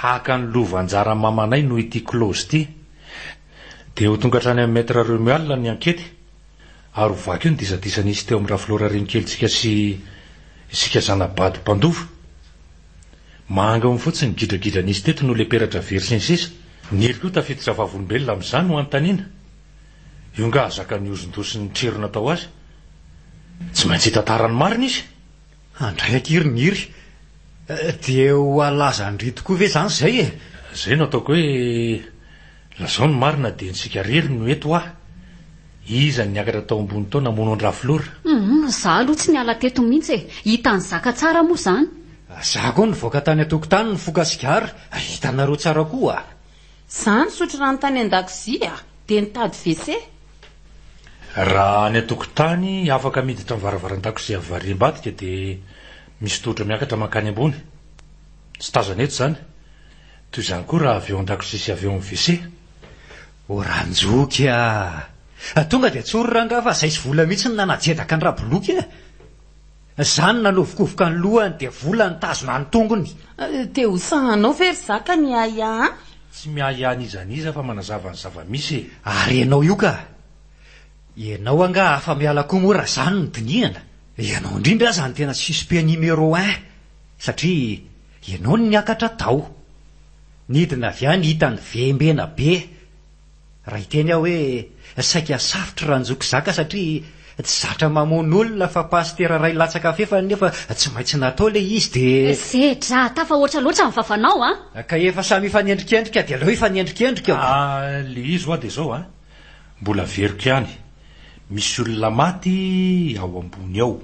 haka ny lovanjara mamanay no ity close ty. De ho tonga hatrany amin'ny maître Romuald ny ankety. Ary vaky io ny disadisa-nisy teo amin'ny raha Flora Renkelitsika sy isika zanabady mpandova. Mahanga fotsiny gidragidra nisy teto no le peratra very sy ny sisa. Niry koa tafiditra vavolombelona amin'izany ho antaniana. Io nga zaka ny ozondosiny ny trero natao azy. Tsy maintsy hitantarany marina izy. Andray akiry niry. Dia ho alaza ny rito koa ve zany zay e? Zay no ataoko hoe lazao ny marina dia nysika rery no eto ah. Iza niakatra tao ambony tao namono ny Raflora. Za aloha tsy niala teto mihitsy e. Hita ny zaka tsara moa zany. Za koa nivoaka tany an-tokotany ny fokasikara. Hitanareo tsara koa. Zany sotro rano tany an-dakozia dia nitady WC. Raha ny an-tokotany afaka miditra amin'ny varavaran-dakozia variam-batika dia misy tohatra miakatra mankany ambony. Tsy tazana eto zany. Toy izany koa raha avy eo an-dakozia sy avy eo amin'ny WC. Oranjoky a. Tonga dia tsory ranga fa izay sy vola mihitsy ny nanajedaka ny raboloky e. Zany nanovokovoka ny lohany dia vola ny tazona ny tongony. Dia ho sahanao very zaka ny aya. Tsy miahihany izaniza fa manazava ny zava-misy. Ary ianao io ka. Ianao anga afa miala koa moa raha zany ny dinihana. Ianao indrindra aza ny tena suspect numéro 1. Satria ianao ny niakatra tao. Nidina avy any hita ny vembena be. Raha hiteny aho hoe saika safotra Ranjoko zaka satria tsy zatra mamono olona fa pastera ray latsaka fefa nefa tsy maintsy natao le izy dia Sedra tafa oatra loatra ny vavanao a. Ka efa samy ifanendrikendrika dia aleo ifanendrikendrika. Le izy hoa dia zao a. Mbola veriko ihany. Misy olona maty ao ambony ao.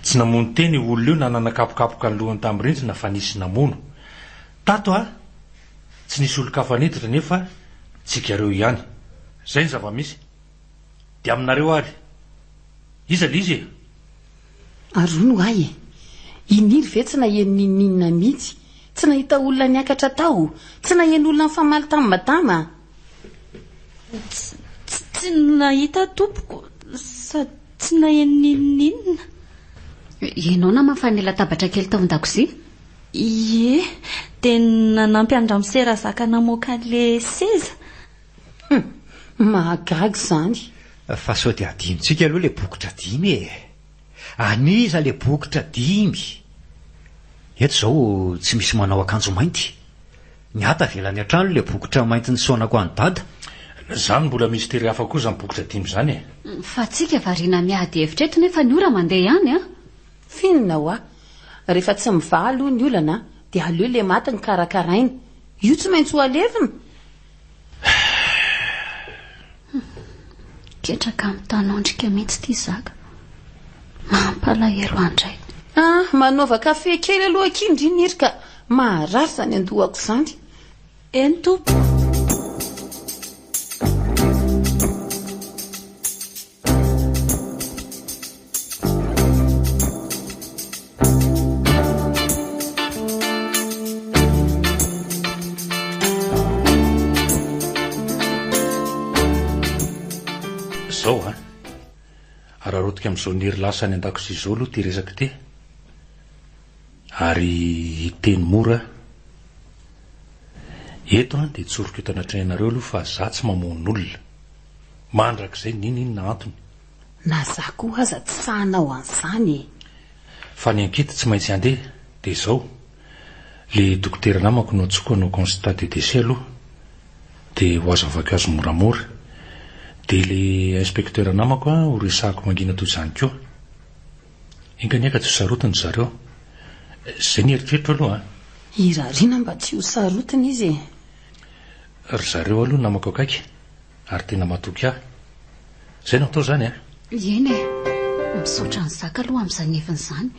Tsy namono teny olona io na nanakapokapoka ny lohany tamin'ny rindrina fa nisy namono. Tato a. Tsy nisy olo-kafa niditra nefa tsikareo ihany. Zay ny zava-misy. Dia aminareo ary. Iza le izy e? Arono ay e. iniry ve tsy naheninninina mihitsy, tsy nahita olona niakatra tao, tsy naheno olona nyfamaly tamimatama. Tsy nahita tompoko sady tsy naheninninina. Ianao na mafany latabatra kely tao an-dakozia? Ie, dia nanampy andramosera zaka namoaka le seza. Mahagaga zany. Fa sao dia adinontsika aloha le bokotra 5 aniza le bokotra 5. Eto zao tsy misy manao akanjo mainty. Ny ata velany an-trano le bokotra mainty ny soanako any dada. Zany mbola misy tery hafa koa zany bokotra 5 zany e. Fa tsika variana miady hevitra eto nefa ny ora mandeha ihany a. Finina ho rehefa tsy mivaly ny olana dia aleo le maty ny karakaraina. Io tsy maintsy ho alevina. Ketraka amin'ny tanondrika mihitsy ity zaka. Mampalahelo andray. Manaova kafe kely aloha kindriniry ka maharary zany andohako zany. Eny tompo. Zao ararotika amin'izao niry lasa ny an-dakozia izao aloha ty resaka ty. Ary teny mora eto dia tsoroka eto anatrehonareo aloha fa za tsy mamoan'olona mandrak'izay ninona antony. Na za koa aza tsy sahanao an'izany. Fa ny ankita tsy maintsy andeha dia zao le dokotera namako no atsoiko no constat de décès aloha dia ho azo avakazo moramora. Dia le inspecteur namako ho resahako mangina toy izany koa. Inganiaka tsy ho sarotiny zareo. Izay ny eritreritro aloha. Irariana mba tsy ho sarotiny izy. Ry zareo aloha namako akaiky ary tena matoky ahy. Izay no atao zany Eny misaotra ny zaka aloha amin'izany eviny izany.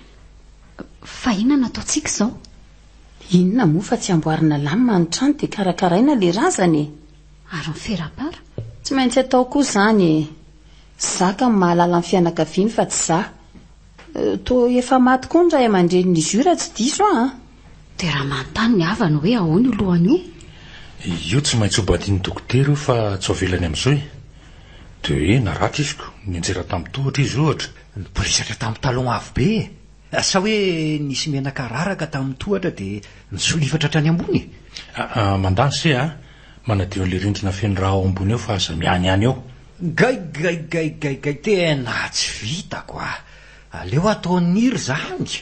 Fa inona nataontsika izao? Inona moa fa tsy amboarina lamina ny trano dia karakaraina le razany. Ary ny ferapara? Tsy maintsy atao koa zany. Zaka ny mahalala ny fianakaviany fa tsy za. To efa maty koa ny ray aman-drenin'izy io raha tsy diso Dia raha manontany ny havany hoe ahoana io lohany io? Io tsy maintsy ho badiny dokotera io fa tsy ho avelany amin'izao dia naratra iziko nianjera tamin'ny tohatra izy ohatra. Niporisatra tamin'ny talon avo be. Sa hoe nisy menaka raraka tamin'ny tohatra dia nisolifatra hatrany ambony. Mandany se manadio an'ilay rindrina feno raha ao ambony eo fa aza miany any eo. Gay tena tsy vitako aleo atao niry zany.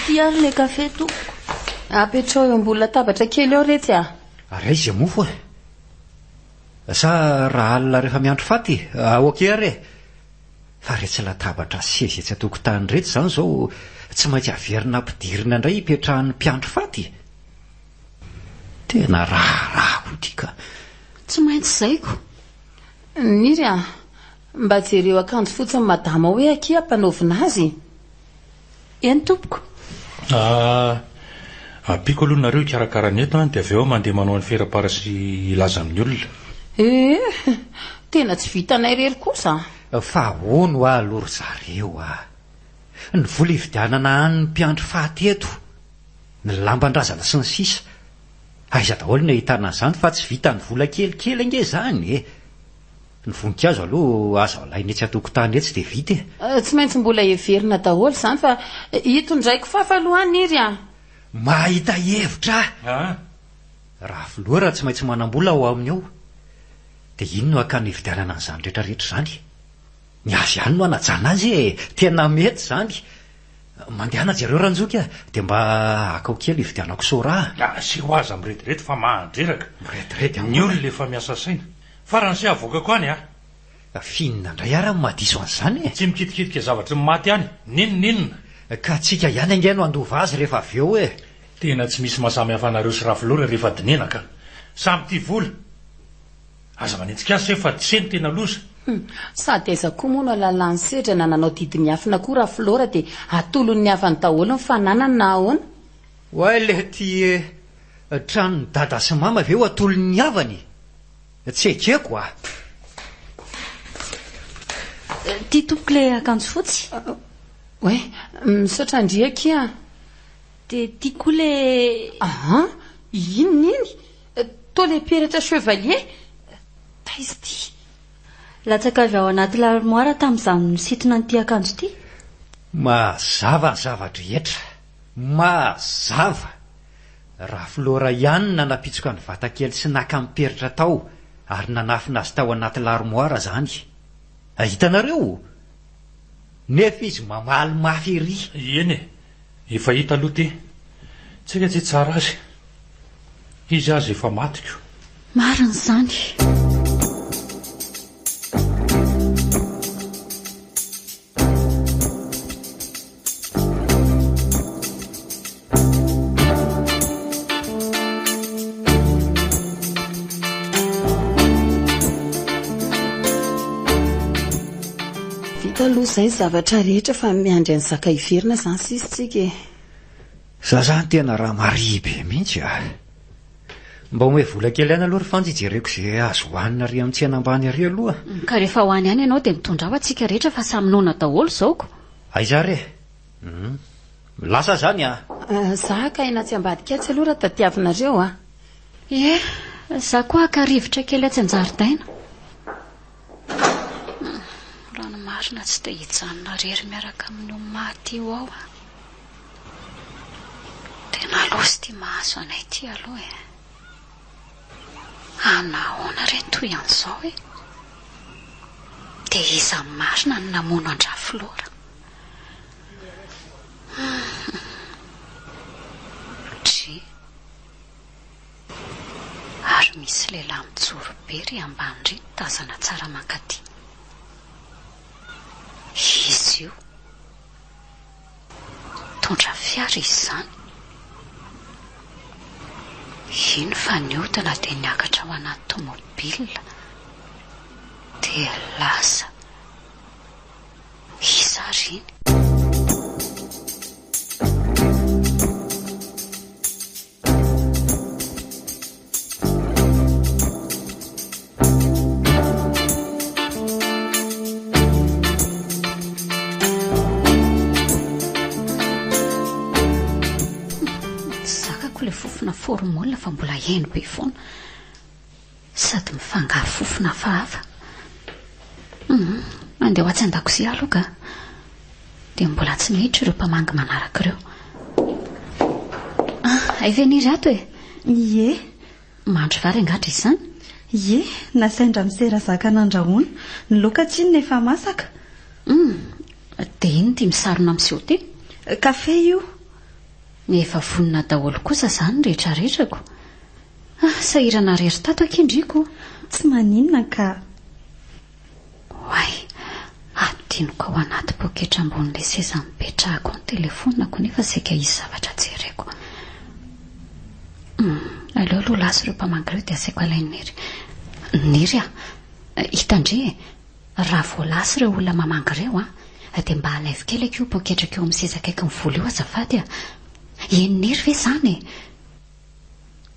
Tia le kafe toko. Apetrao eo ambony latabatra kely eo retsy Ary izy mofo sa raha alina rehefa miandro faty aoke are. Fa retsy latabatra seza tsy atokotany rehetra zany zao tsy maintsy averina ampidirina indray hipetrahan'ny mpiandro faty. Tena raha kotika. Tsy maintsy zaiko. Niry mba jereo akanjo fotsiny madama hoe akia mpanaovina azy. Eny tompoko. Ampiko aloha nareo ikarakarany eto dia avy eo mandeha manao ny ferapara sy ilaza amin'ny olona. Tena tsy vitanay rery kosa. Fa ahono alory zareo ny vola hividianana any ny mpiandro faty eto, ny lamban-drazana sy ny sisa. Aiza daholo ny ahitana an'izany fa tsy vita ny vola kelikely ange zany Ny voninkazo aloha azo alainy etsy atokotany etsy dia vita Tsy maintsy mbola heverina daholo zany fa ito ndraiky fafa aloha niry mahita hevitra raha filoara tsy maintsy manam-bola ao aminy ao. Dia ino no akany hividianana an'izany rehetrarehetra zany? Ny azy ihany no anajana azy tena mety zany. Mandehana jareo ranjoky dia mba akao kely hividianako sora. Sy ho aza miretirety fa mahandreraka. Miretirety ny olona efa miasa saina. Farany sy avoakako any finina indray ara madiso an'izany Tsy mikitikitika zavatra maty any. Ninona? Ka tsika ihany ange no andova azy rehefa avy eo Tena tsy misy mahasamy hafa anareo sy rafilora rehefa dinenaka. Samy ty vola. Aza manentsika azy fa tsy ny tena loza. Sady aiza koa moa no alalany sedra na nanao didy miafina koa raha filora dia atolony ny avany daholo ny fananany na ahoana. le ty tranony dada sy mama avy eo atolony ny avany. Tsy ekeko Ty tompoko le akanjo fotsy. oe misaotra andriakia dia tia koa le inony to le peratra chevalier taizy ty latsaka avy ao anaty larmoara tamin'izany misitona nyity akanjo ity. Mazava ny zavatra rehetra, mazava. Raha Flora ihany nanapitsoka ny vatakely sy naka miperitra tao ary nanafina azy tao anaty larmoara zany. Hitanareo? Nefa izy mamaly mafy ery. Eny e, efa hita aloha ty. Tsika tsy tsara azy. Izy azy efa matiko. Marina izany. aloha izay zavatra rehetra fa miandry ny zaka iverina izany sisitsika e. Za zany tena raha mari be mihitsy mba hoe vola kely ihany aloha ry fanjijereko izay azo hohanina ry amin'ny tsena ambany ary aloha. Ka rehefa hoany ihany ianao dia mitondra ho antsika rehetra fa samy nona daholo zaoko. Aiza re? Lasa zany za ka ina tsy ambadika tsy aloha raha tadiavinareo za koa ka rivotra kely atsy an-jaridaina. Ranomarina tsy dia hijanona rery miaraka amin'ny maty io ao tena loha sy tia mahazo anay ty aloha anahoana re toy an'izao dia iza marina ny namono andra Flora. Ary misy lehilahy mijoro be ry ambany ry tazana tsara mankaty. Izy io tondra fiara izy izany. Iny fa niodana dia niakatra ao anaty tomobilina dia lasa iza ry iny. Formula fa mbola heno be foana sady mifangaro fofona fahafa. Mandeha ho atsy an-dakozia aloha dia mbola tsy miditra ireo mpamangy manaraka ireo. Aiveniry ato Ie. Mandro vary angatra izany? Ie, nasaindra misera zaka nandrahoana. Ny loka tsiny nefa masaka. Dia iny tia misarona miseho ty? Kafe io. Efa vonina daholo kosa izany rehetrarehetrako. Sahirana rery tato akindriko. Tsy maninona ka. Hoay, adinoko ao anaty poketra ambon'ilay seza mipetrahako ny telefonako nefa saika izy zavatra jereko. Aleo aloha lasa ireo mpamangy ireo dia asaiko alain'iry. Niry hitandre raha voalasa ireo olona mamangy ireo dia mba alaivo kely akio poketra keo amin'ny seza akaiky ny vola io azafady Niry ve zany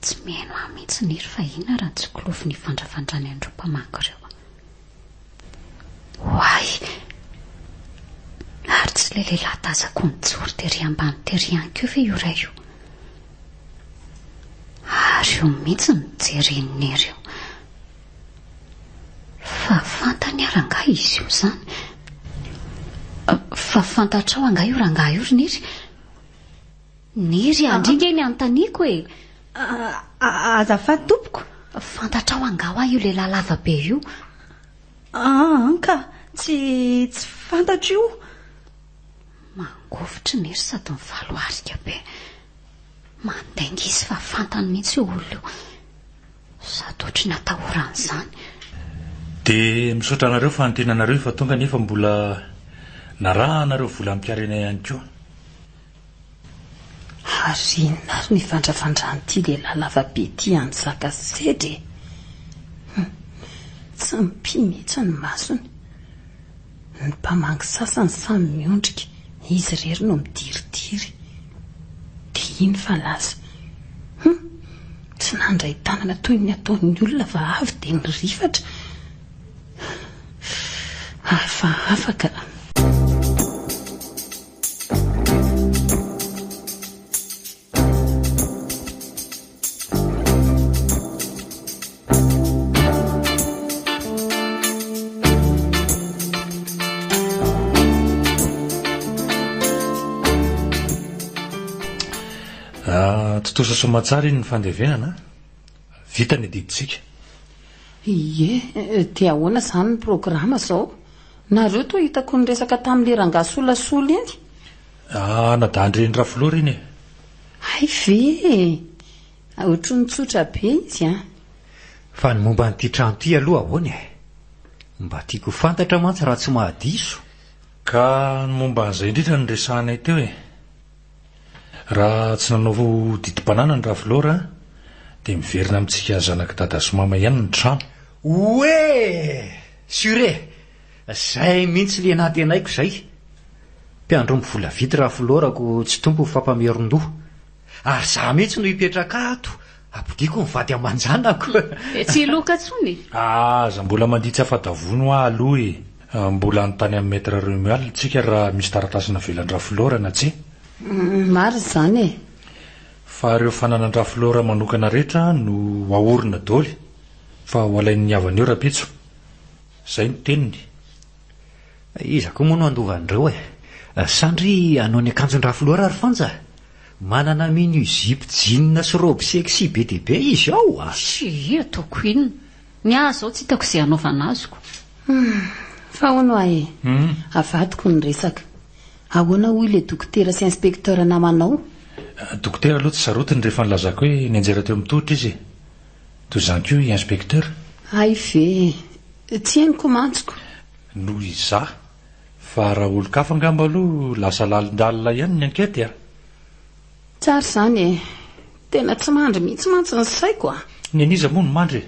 tsy miheno ahy mihitsy Niry fa ina raha tsy kolofy ny fandrafandrany andreo mpamangy ireo. Hoay, ary tsy le lehilahy tazako nijoro tery ambany tery ihany keo ve io ray io. Ary io mihitsy nijery Niry io. Fa fantany arangah izy io zany. Fa fantatrao angah io rangahy io ry Niry. Niry andringa eny anontaniako azafady tompoko. Fantatrao angah io lehilahy lava be io. Ka tsy fantatro io. Mangovitra Niry sady mivalo arika be. Mandainga izy fa fantany mihitsy io olona io. Sady ohatry ny atahoran'izany. Dia misaotra anareo fa antenanareo fa tonga nefa mbola narahanareo vola ampiarena ihany koa. Ary inona ary ny vandravandranyity lehilahy lava be ty any zaka sedry. Tsy mipy mihitsy ny masony. Ny mpamangy sasany samy miondrika, izy rery no midiridiry. Dia iny fa lasa tsy nandray tanana toy ny ataon'ny olona fa avy dia ny rifatra. Hafa afaka. Tsy tosa somatsara iny ny fandevenana. Vita ny diditsika. Ie, dia ahoana izany ny programa zao? Nareo to hitako ny resaka tamin'ilay rangahy solasola iny. Nadandry ny Rafilora iny. Ay ve, ohatry ny tsotra be izy a. Fa ny momba n'ity trano ity aloha ahoana e? Mba tiako fantatra mantsy raha tsy mahadiso. Ka ny momba an'izay indrindra ny resahanay teo e. Raha tsy nanao didi-banana ny Rafilora dia miverina amintsika zanaka dada sy mama ihany ny trano. Oe! Sure! Zay mihitsy le natenaiko zay. Mpiandro vola vity Rafilorako tsy tompo fampameron-doha. Ary za mihitsy no hipetraka ato. Apodiako mivady amanjanako. Tsy loka tsony. Aza mbola manditsy afadavono aloha e. Mbola anytany amin'ny maître Romuald tsika raha misy taratasina velan'ny Rafilora na tsy. Maro izany e. Fa ireo fananan Rafilora manokana rehetra no ahorina daholo fa ho alain'ny havany eo rapitso. Zay ny teniny. Iza koa moa no andovan'ireo e. Sandry anao ny akanjon'ny Rafilora ary fanja. Manana mini zipo jeans sy robe sexy be dia be izy ao a. Sy ataoko inona. Ny ahy zao tsy hitako izay anaovana azoko. Fa hono ahe. Avadiko ny resaka. Ahoana hoy ilay dokotera sy inspektera namanao? Dokotera aloha tsy sarotiny rehefa nilazako hoe nianjera teo amin'ny tohitra izy. Toy izany koa i inspektera. Ay ve, tsy henoko mantsiko. Noho iza. Fa raha olo-kafa angamba aloha lasa lalindalina ihany ny ankety a. Tsara izany e. Tena tsy mandry mihitsy mantsy ny saiko a. Ny aniza moa no mandry.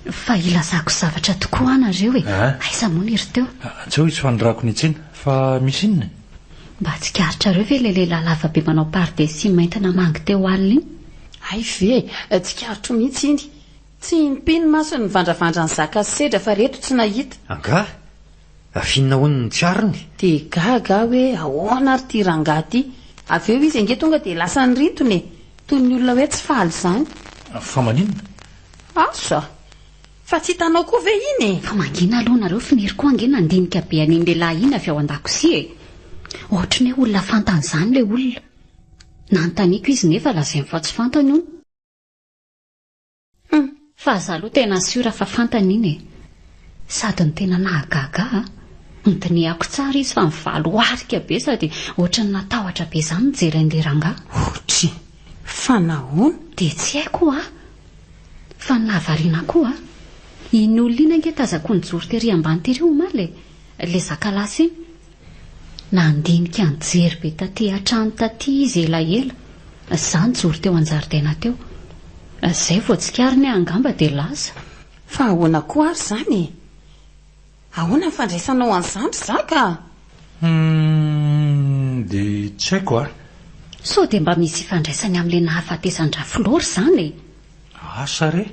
Fa ilazako zavatra tokoa anareo e. Aiza moa ny ry teo? Tsy hoe tsy fanirako ny tsena fa misy inona? Mba tsikaritra reo ve le lehilahy lava be manao pardesy maintina mangy teo alina iny? Ay ve, tsikarotro mihitsy iny. Tsy impiny maso ny vandravandra ny zaka sedra fa reto tsy nahita. Anga? Afinina hono ny tsiariny. Dia gaga hoe ahoana ary ty rangahy ty. Avy eo izy ange tonga dia lasa ny ritony e. Toy ny olona hoe tsy faly izany. Fa maninona? Asa, fa tsy hitanao koa ve iny? Fa mangina aloha nareo finiry koa ange nandinika be an'iny lehilahy iny avy ao an-dakozia e. Ohatry ny hoe olona fantany izany le olona. Nanontaniako izy nefa lazainy fa tsy fantany hono. Fa za aloha tena siora fa fantany iny e. Sady ny tena nahagaga nontinihako tsara izy fa mivalo arika be sady ohatry ny natahotra be izany mijery an'ilay rangahy. Ohatry, fa nahoana? Dia tsy haiko a. Fa ny nahavariana koa iny olona iny ange tazako nijoro tery ambany tery omaly le zakalasy iny. Nandinika nijery be taty hatrany taty izy elaela. Izany joro teo an-jaridaina teo. Izay vao tsikariny angamba dia lasa. Fa ahoana koa ary izany e? Ahoana ny fandraisanao an'izany zaka? Dia tsy haiko a. So dia mba misy ifandraisany amin'ilay nahafatesany Rafilora izany e. Asa re?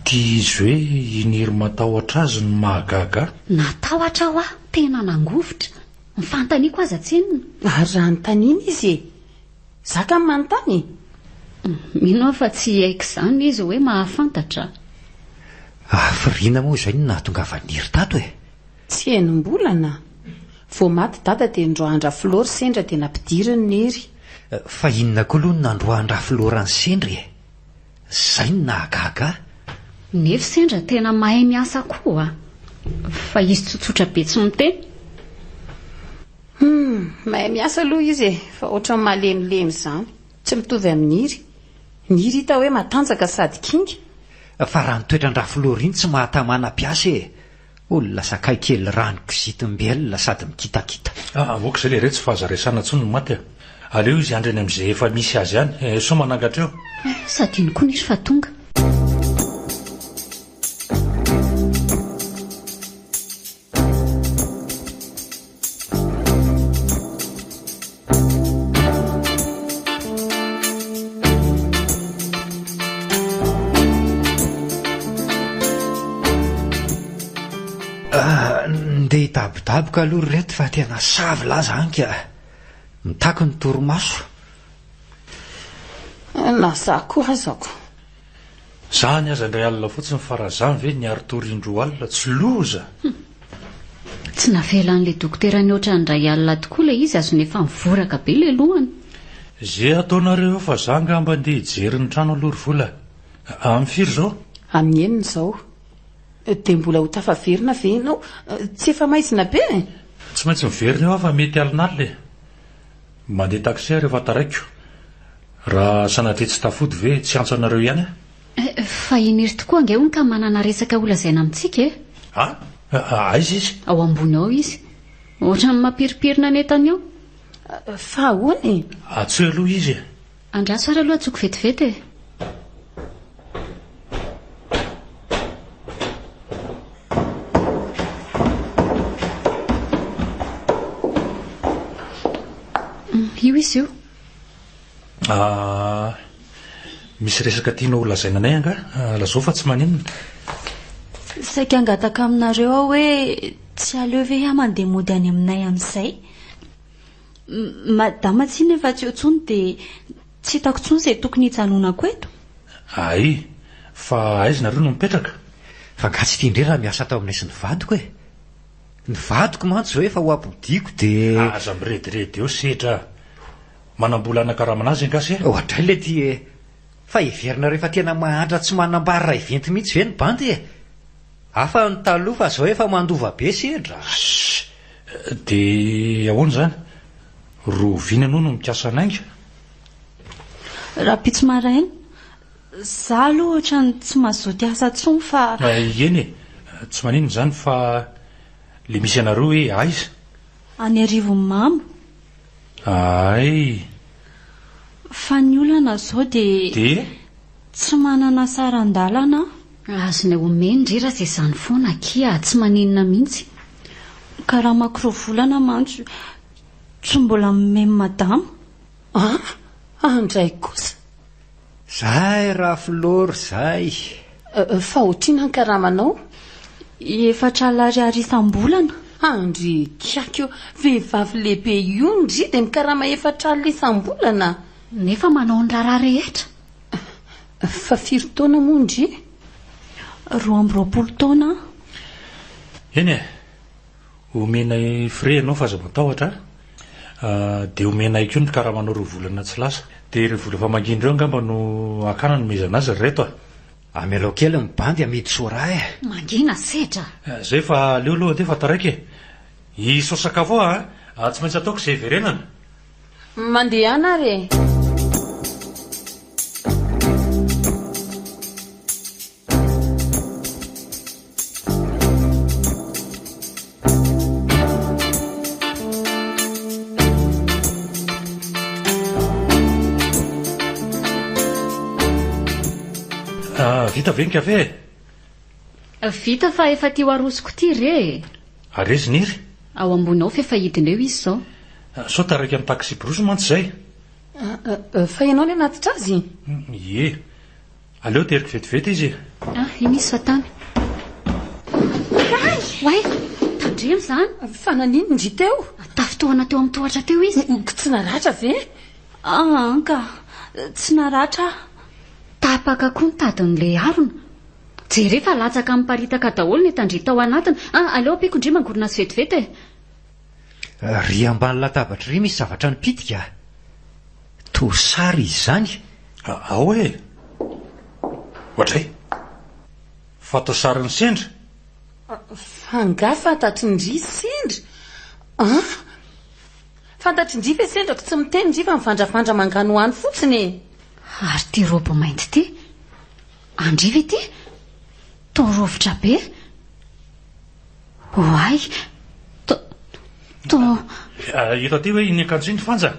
Tia izy hoe iniry matahotra azy no mahagaga. Natahotra aho a, tena nangovotra. Mifantaniako aza tsenina. Ary raha nytanina izy e. Zaka ny manontany. Mino fa tsy haiko izany izy hoe mahafantatra. Firiana moa izay no nahatonga vaniry tato e. Tsy enim-bolana. Vao maty dada dia ndroahan Rafilora sendra dia nampidiriny ny hery. Fa inona koa aloha no nandroahan Rafilora ny sendry e. Zay no nahagaga. Nefa sendra tena mahay miasa koa. Fa izy tsotsotra be tsy miteny. Mahay miasa aloha izy e. Fa ohatry ny malemilemy izany. Tsy mitovy amin'ny hiry. Ny hiry hita hoe matanjaka sady kinga. Fa raha nitoetrany Rafilora iny tsy mahatamana piasa e. Olona sakay kely rano kisitim-belona sady mikitakita. Voaka izay le reto tsy fahazaresana tsony ny maty a. Aleo izy andreny amin'izay efa misy azy ihany. So manangatra eo. Sady iny koa nisy fa tonga. Ndeha hidabodaboka aloha reto fa tena savy laza anka. Mitako ny torimaso. Na za koa azako. Zany aza indray alina fotsiny fa raha zany ve niary torindro alina tsy loza. Tsy navelan'ilay dokotera ny ohatran'indray alina tokoa ilay izy azo nefa mivoraka be ilay lohany. Zay ataonareo fa za ngamba ndeha hijery ny trano alory vola. Amin'ny firy zao? Amin'ny enina izao. Dia mbola ho tafaverina ve ianao? Tsy efa maizina be? Tsy maintsy miverina eo fa mety alin'alina e. Mandeha taxi rehefa taraiko. Raha sanatria tsy tafody ve tsy antso anareo ihany? Fa iniry tokoa angeony ka manana resaka olazaina amintsika e? Aiza izy? Ao ambony ao izy. Ohatrany mampiripirina netany ao. Fa ahoana e? Atsoe aloha izy. Andraso ary aloha atsoko vetivety e. Io izy io. Misy resaka tianao lazaina anay anga? Lazao fa tsy maninona. Saika angataka aminareo aho hoe tsy aleo ve aho mandeha mody any aminay amin'izay. Madama tsy nefa tsy eo tsony dia tsy hitako tsony izay tokony hijanonako eto. Ay, fa aiza nareo no mipetraka? Fa gatsy ity indray raha miasa tao aminay sy ny vadiko e. Ny vadiko mantsy zao efa ho ampodiako dia... Aza mirediredy eo setra. Manambola anakaramanazy angasy e? Ohatray le ty e. Fa iverina rehefa tena mahantra tsy manambary raha iventy mihitsy ve ny bandy e. Hafa ny taloha fa zao efa mandova be sedra. Dia ahoana zany? Rovina anao no mikasa anainga? Raha pitsy maraina, za aloha ohatrany tsy mazoty asa tsony fa... Eny e, tsy maninona zany fa le misy anareo hoe aiza? Any Arivon'ny Mamo. Ay. Fa ny olana zao dia tsy manana saran-dalana. Azonay omeny ndrera izay izany foana kia tsy maninona mihitsy. Ka raha makiro volana mantsy tsy mbola mimemy madama. Andray kosa. Zay raha Flor zay. Fa otrina ny karamanao? 4 alary isam-bolana. Andry kiako vehivavy lehibe io ndry dia mikarama 4 alina isam-bolana. Nefa manao ny raharaha rehetra. Fa 4 taona moa ndry? 12 taona. Eny e, omenay fre ianao fa aza matahotra. Dia omenay koa ny karamanao 2 volana tsy lasa. Dia ireo vola famangindreo angamba no akana no mezana azy reto a. Amelao kely ny bandy amidy sora e. Mangina sedra. Zay fa leo aloha dia fa taraiky e. Isao sakafo ao tsy maintsy ataoko izay verenana. Mandeha ana re. Vita ve ny kafe? Vita fa efa tia ho arosoko ty re. Areziniry? Ao ambony ao fefa hidineo izy zao. Sao taraiky amin'ny taxi brosy mantsy zay. Fa ianao ny anatitra azy? Ie. Aleo teriko vetivety izy. Misy fatany. Way, tandremo zany. Fa nanino ndry teo? Tafitohana teo amin'ny tohatra teo izy. Tsy naratra ve? Anka, tsy naratra. Tapaka koa ny tadin'le arona. Jerefa latsaka amin'ny paritaka daholo ny tandrita ao anatiny. Aleo ampiko ndry mangorona sy vetivety e. Ry ambany latabatra ry misy zavatra nipitika. Tosary izany. Ao e. Ohatray. Fatosary ny sendra. Fanga fantatry ndry sendra. Fantatry ndry fe sendrako tsy miteny ndry fa mivandravandra mangano hany fotsiny. Ary ty robo mainty ty. Andry ve ty? Torovitra be. Oay. Ito aty hoe iny akanjo iny fanja.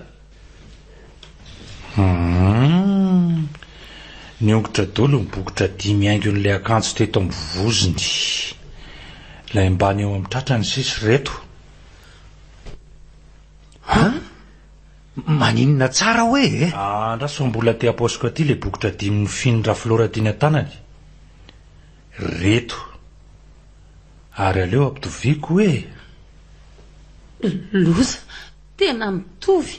Ny ongotra dolo mibokotra 5 haingon'ilay akanjo teto amin'ny vozony. Ilay ambany eo amin'ny tratrany sisy reto. Maninona tsara hoe e? Andraso mbola te aposiko aty le bokotra 5 finindra Flora tiny an-tanany. Reto. Ary aleo ampitoviako hoe. Loza, tena mitovy.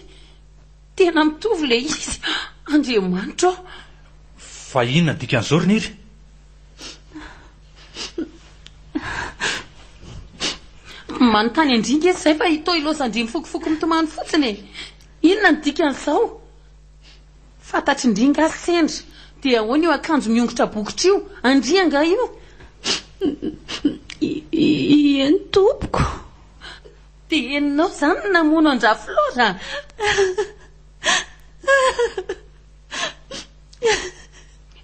Tena mitovy le izy. Andriamanitra. Fa inona dikan'izao Riniry? Manontany andringa izay fa itao ilosa andry mifokofoko mitomany fotsiny. Inona ny dikan'izao? fantatry indringa sendra dia ahoana io akanjo miongotra bokotra io andrianga io eny tompoko dia eninao zany namono andrafilora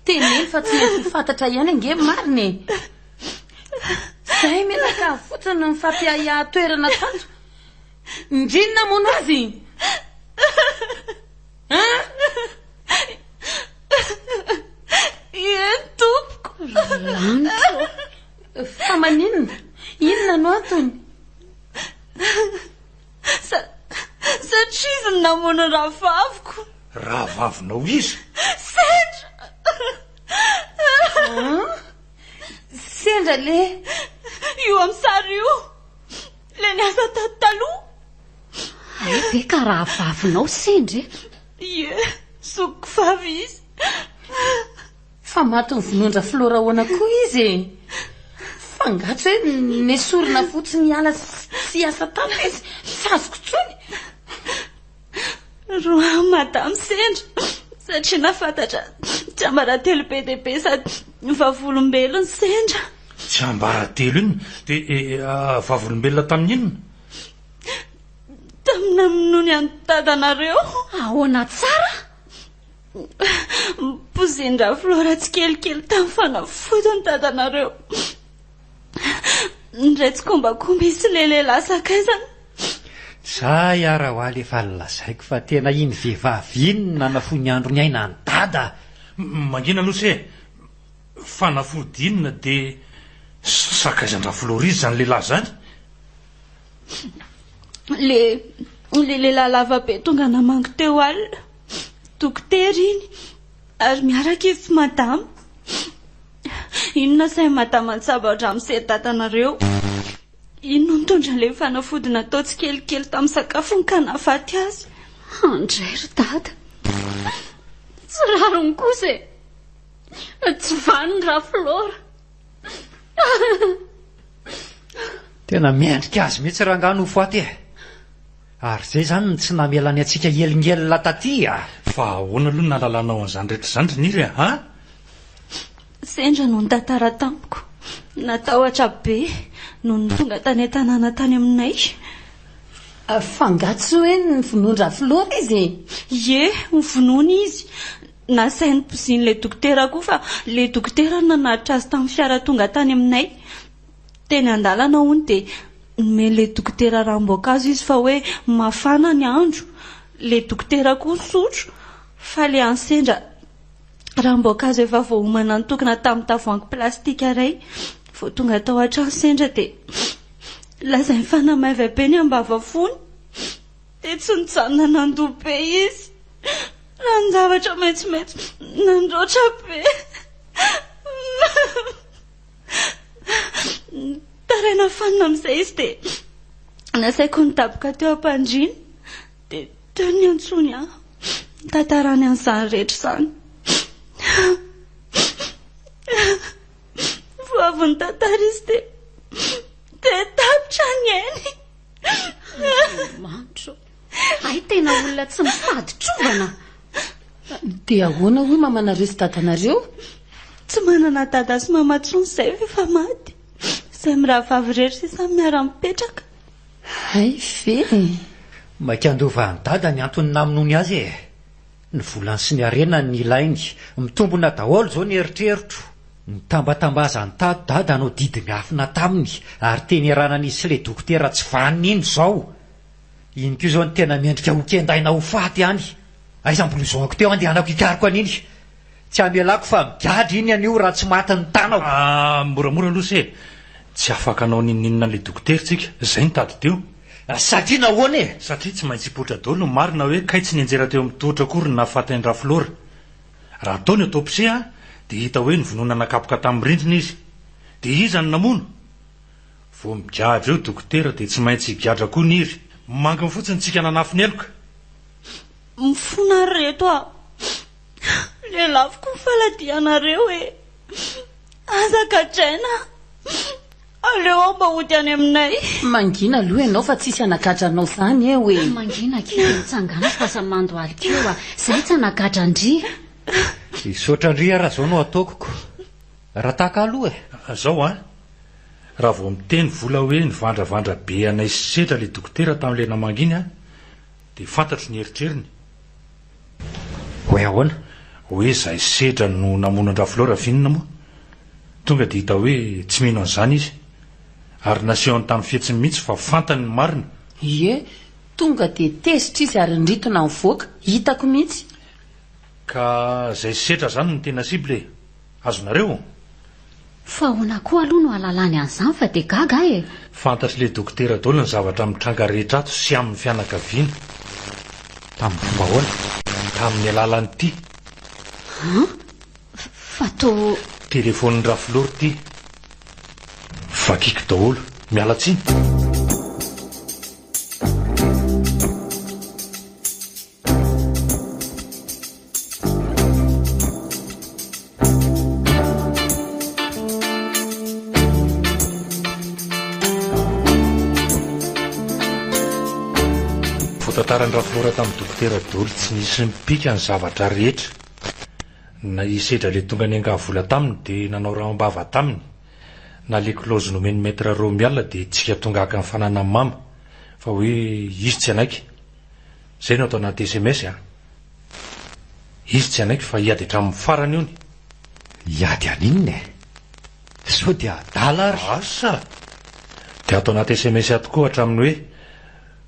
teneny fa tsy maintsy fantatra ihany ange mariny zay menaka fotsiny mifampiahiaha toerana tato indriny namono azy eny tompoko lanitro fa maninona inona no antony satria izy ny namono rahavaviko rahavavinao izy sendra sendra le io amin'ny sary io le niasa taloha ay be ka rahavavinao sendra ie soko vavy izy fa maty ny vonondra filora hoana koa izy fangatso hoe nesorina fotsiny hiala sy asa tana izy tsy azoko tsony roa madamy sendra satria nafantatra tsy ambaratelo be dia be sady vavolombelony sendra tsy ambaratelo iny dia vavolombelona tamin'inona tamina minony any tadanareo ahoana tsara pozindra flora tsy kelikely tamin'ny fanafotony tadanareo ndray tsy kombakomba isy lelehilahy sakaizany za iara ho aly efa lazaiko fa tena iny vehivavy iny nanafony andro ny aina ny dada mangina aloha fanafody inona dia sakaizandra flora izy zany lehilahy zany le lehilahy lavabe tonga namango teo alina dokotera iny ary miaraka izy tsy madama inona say madama nysabatra amin'ny sedatanareo ino no mitondra le fanafody natao tsy kelikely tamin'ny sakafony ka nafaty azy andray ry dada tsy rarony kosa tsy vaniny raha flora tena miendrika azy mihitsy rangano ho faty ary zay zany tsy namelany atsika elingelina taty fa ahoana aloha nalalanao an'izany rehetra zany riniry sendra no ny tantara tampoko natahotra be no ny tonga tany an-tanàna tany aminay fangatso hoe ny vonondra flora izy ie ny vonoana izy nasainy pozin'le dokotera koa fa le dokotera nanaritra azy tamin'ny fiara tonga tany aminay teny andalana hony dia nomen'le dokotera ranom-boankazo izy fa hoe mafana ny andro le dokotera koa sotro fa le ansendra ranom-boankazo efa voahomana nitokana tamin'ny tavoahangy plastika iray vao tonga tao an-trano sendra dia lazainy fanamaivy be ny ambavafony dia tsy nijanona nandoha be izy raha ny zavatra maitsomaitso nandroatra be taraina fanina amin'izay izy dia nasaiko nitaboka teo am-pandriana dia teo ny antsony tantarany an'izany rehetra izany voavy ny tantara izy dia tapitra ny ainy mantro ay tena olona tsy mifady trovana dia ahoana hoy mamanareo sy dadanareo tsy manana dada sy mamatsony izay efa maty izay mirahavavy rehetra sy samy miara-mipetraka ay ve maikandova ny dada ny antony naminony azy ny volany sy ny arena ny ilainy mitombona daholo zao ny eritreritro ny tambatambaza ny tato dada no didy miafina taminy ary teny iranan'izy sy le dokotera tsy vaniny iny zao iny koa zao ny tena miendrika hokendaina ho faty any aizam-bolozoako teo andehanako ikariko an'iny tsy amelako fa migadry iny an'io raha tsy maty ny tanao moramora aloha tsy afaka anao nininina le dokotera tsika zay ny tady teo satria nahoana satria tsy maintsy hipotra daholo no marina hoe kay tsy nianjera teo amin'ny tohotra akory ny nahafaty ny raflora raha atao ny autopsie dia hita hoe nyvonoana nakapoka tamin'ny rindrina izy dia iza ny namono vao migadra eo dokotera dia tsy maintsy higadra koa ny iry manginy fotsiny tsika nanafiny eloka mifona reto le laviko ny faladianareo azaka draina aleo ao mba ody any aminay. Mangina aloha ianao fa tsisy anagadra anao zany e hoe mangina kely mitsangana fasamando alikeo a zay tsy anagadra andria isotra andria raha zao no ataokoko raha taka aloha zao a raha vao miteny vola hoe nivandravandra be anay setra le dokotera tamin'le namanginy a dia fantatro ny heritreriny hoe ahoana hoe zay setra no namonandra flora vinina moa tonga dia hita hoe tsy mino an'izany izy ary nasehoany tamin'ny fihetsiny mihitsy fa fantany ny marina ie tonga dia tesitra izy ary nritona mivoaka hitako mihitsy ka zay setra zany no tena sible azonareo fa hoana koa aloha no alalany an'izany fa dia gaga e fantatry le dokotera daoly ny zavatra mitranga rehetra ato sy amin'ny fianakaviana tamin'ny fomba hoana tamin'ny alalany ity fa to telefoniny rafiloro ty vakiko daholo miala tsiny fotantarany rafilora tamin'ny dokotera daoly tsy nisy mipika ny zavatra rehetra na isedra le tonga ny angavola taminy dia nanao rahambava taminy na le klozy nomeny metra roa mialina dia tsika tonga haka ny fanana mama fa hoe izy tsy anaiky zay no atao anaty SMS a izy tsy anaiky fa hiady hatramin'ny farany io ny hiady aninona sao dia adala ary asa dia atao anaty SMS tokoa hatramin'ny hoe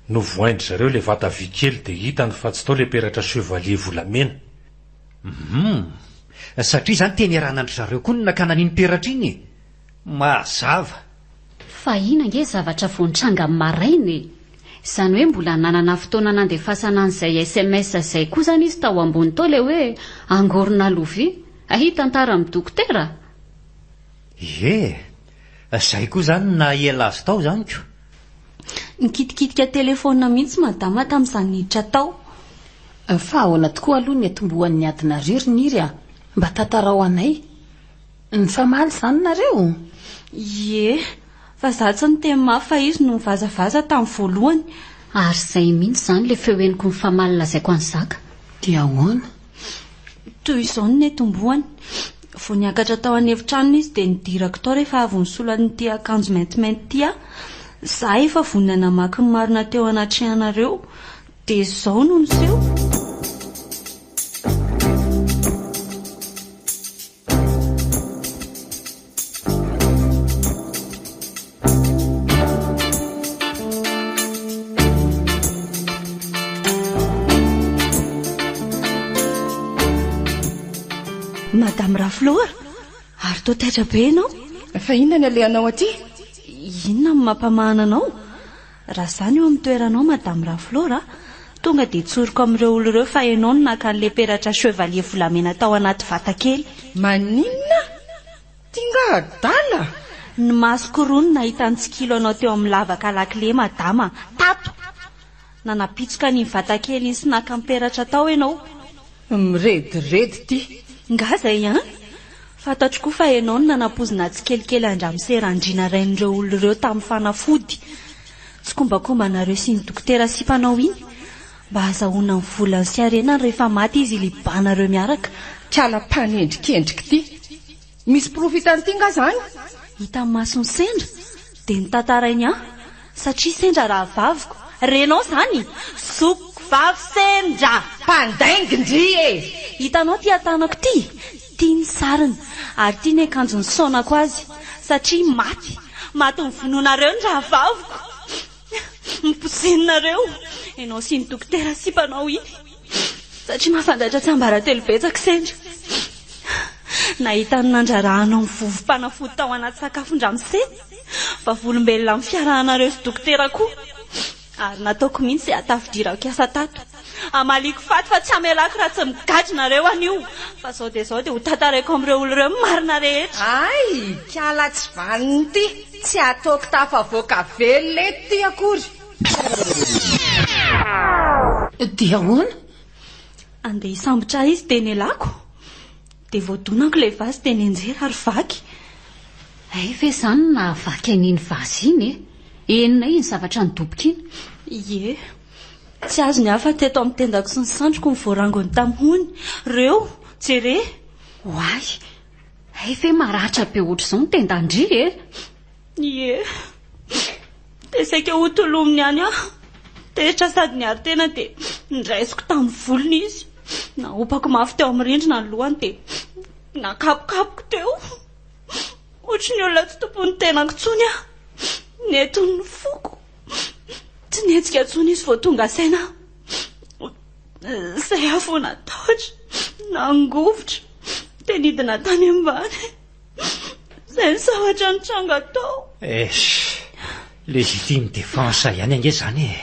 no voaindry zareo le vata vy kely dia hitany fa tsy tao le peratra chevalier volamena satria zany teny iranandry zareo koa ny nakana n'iny peratra iny mazava fa ina nge zavatra voanitranga marainy izany hoe mbola nanana fotoana nandefasana an'izay SMS zay koa zany izy tao ambony tao le hoe angorona lovia ahitantara amin'ny dokotera zay koa zany na ela azy tao zany ko nikitikitika telefona mihitsy madama tamin'izany niditra tao fa ahoana tokoa aloha ny atombohan'ny adina ririny iry a mba tantarao anay ny famaly zany nareo ie fa za tsy ny teny mafy fa izy no mivazavaza tamin'ny voalohany ary zay mihitsy zany le feoeniko ny famaly lazaiko an'zaka dia ahoana toy izao ny netombohany vo niakatra tao an'efitrano izy dia nidirako tao rehefa avy nysolan'ity akanjo maintimainty ty a za efa vonina namaky ny marina teo anatrehanareo dia zao no niseho madame Raflora ary to taitra be ianao fa inona ny alehanao aty inona ny mampamahana anao raha zany eo amin'ny toeranao madame Raflora tonga dia tsoriko amin'ireo olon'ireo fa ianao no naka an'le peratra chevalier volamena tao anaty vata kely maninona tinga adala ny masoko roa no nahita ny tsikilo anao teo amin'ny lavaka lakile madama tato nanapitsoka ny vata kely iny sy naka ny peratra tao ianao mirediredy ty nga zay any fantatro koa fa ianao no nanapozina tsikelikely andramserandrina rain'ireo olon'ireo tamin'ny fanafody tsy kombakombanareo sy ny dokotera sy mpanao iny mba azahoana ny volany sy arenany rehefa maty izy ilibanareo miaraka kiala-panendrikendriky ty misy profitany ty nga zany hita ny masony sendra dia ny tantarainy aho satria sendra raha vaviko renao zany soko vavy sendra mpandaingindry e hitanao ty atanako ty tia ny sariny ary tia ny akanjo ny saonako azy satria maty ny vonoanareo ny raha vaviko miposeninareo ianao sy ny dokotera sy mpanao iny satria mahafantatra tsy ambaratelo betsaka sendra nahita ny nandrarahanao ny vovom-panafody tao anaty sakafon-dramiseny fa volombelona amin'ny fiarahanareo sy dokotera koa ary nataoko mihitsy izay atafidirako asa tato amaliko faty fa tsy amelako raha tsy migadrinareo anio fa zao dia zao dia ho tantarako amin'ireo olon'ireo marina rehetra ay kiala tsy vaniny ty tsy ataoko tafavoaka velona eto ty akory dia ahoana andeha hisambotra izy dia ny elako dia voadonako ilay vasy dia ny anjera ary vaky Efa izany na vaky an'iny vazy iny enina iny zavatra nidoboka iny. Ie, tsy azo ny hafa teto amin'ny tendako sy ny sandroko ny voarangony tamihony. Reo, jere. Hoay, efa maratra be ohatr' izao ny tendandry e. Ie, dia saika ho tolominy any aho. Tehitra sady ny ary tena dia niraisiko tamin'ny volony izy. Naopako mafy teo amin'ny rindrina ny lohany dia nakapokapoko teo. Ohatry ny olona tsy tompony tenako tsony aho. Netony foko. Tsy netsika tsony izy vao tonga saina. Izay afo natahotra, nangovotra, dia nidina tany ambany. Izay nisavatra ny tranga tao. Légitime défense ihany ange zany e.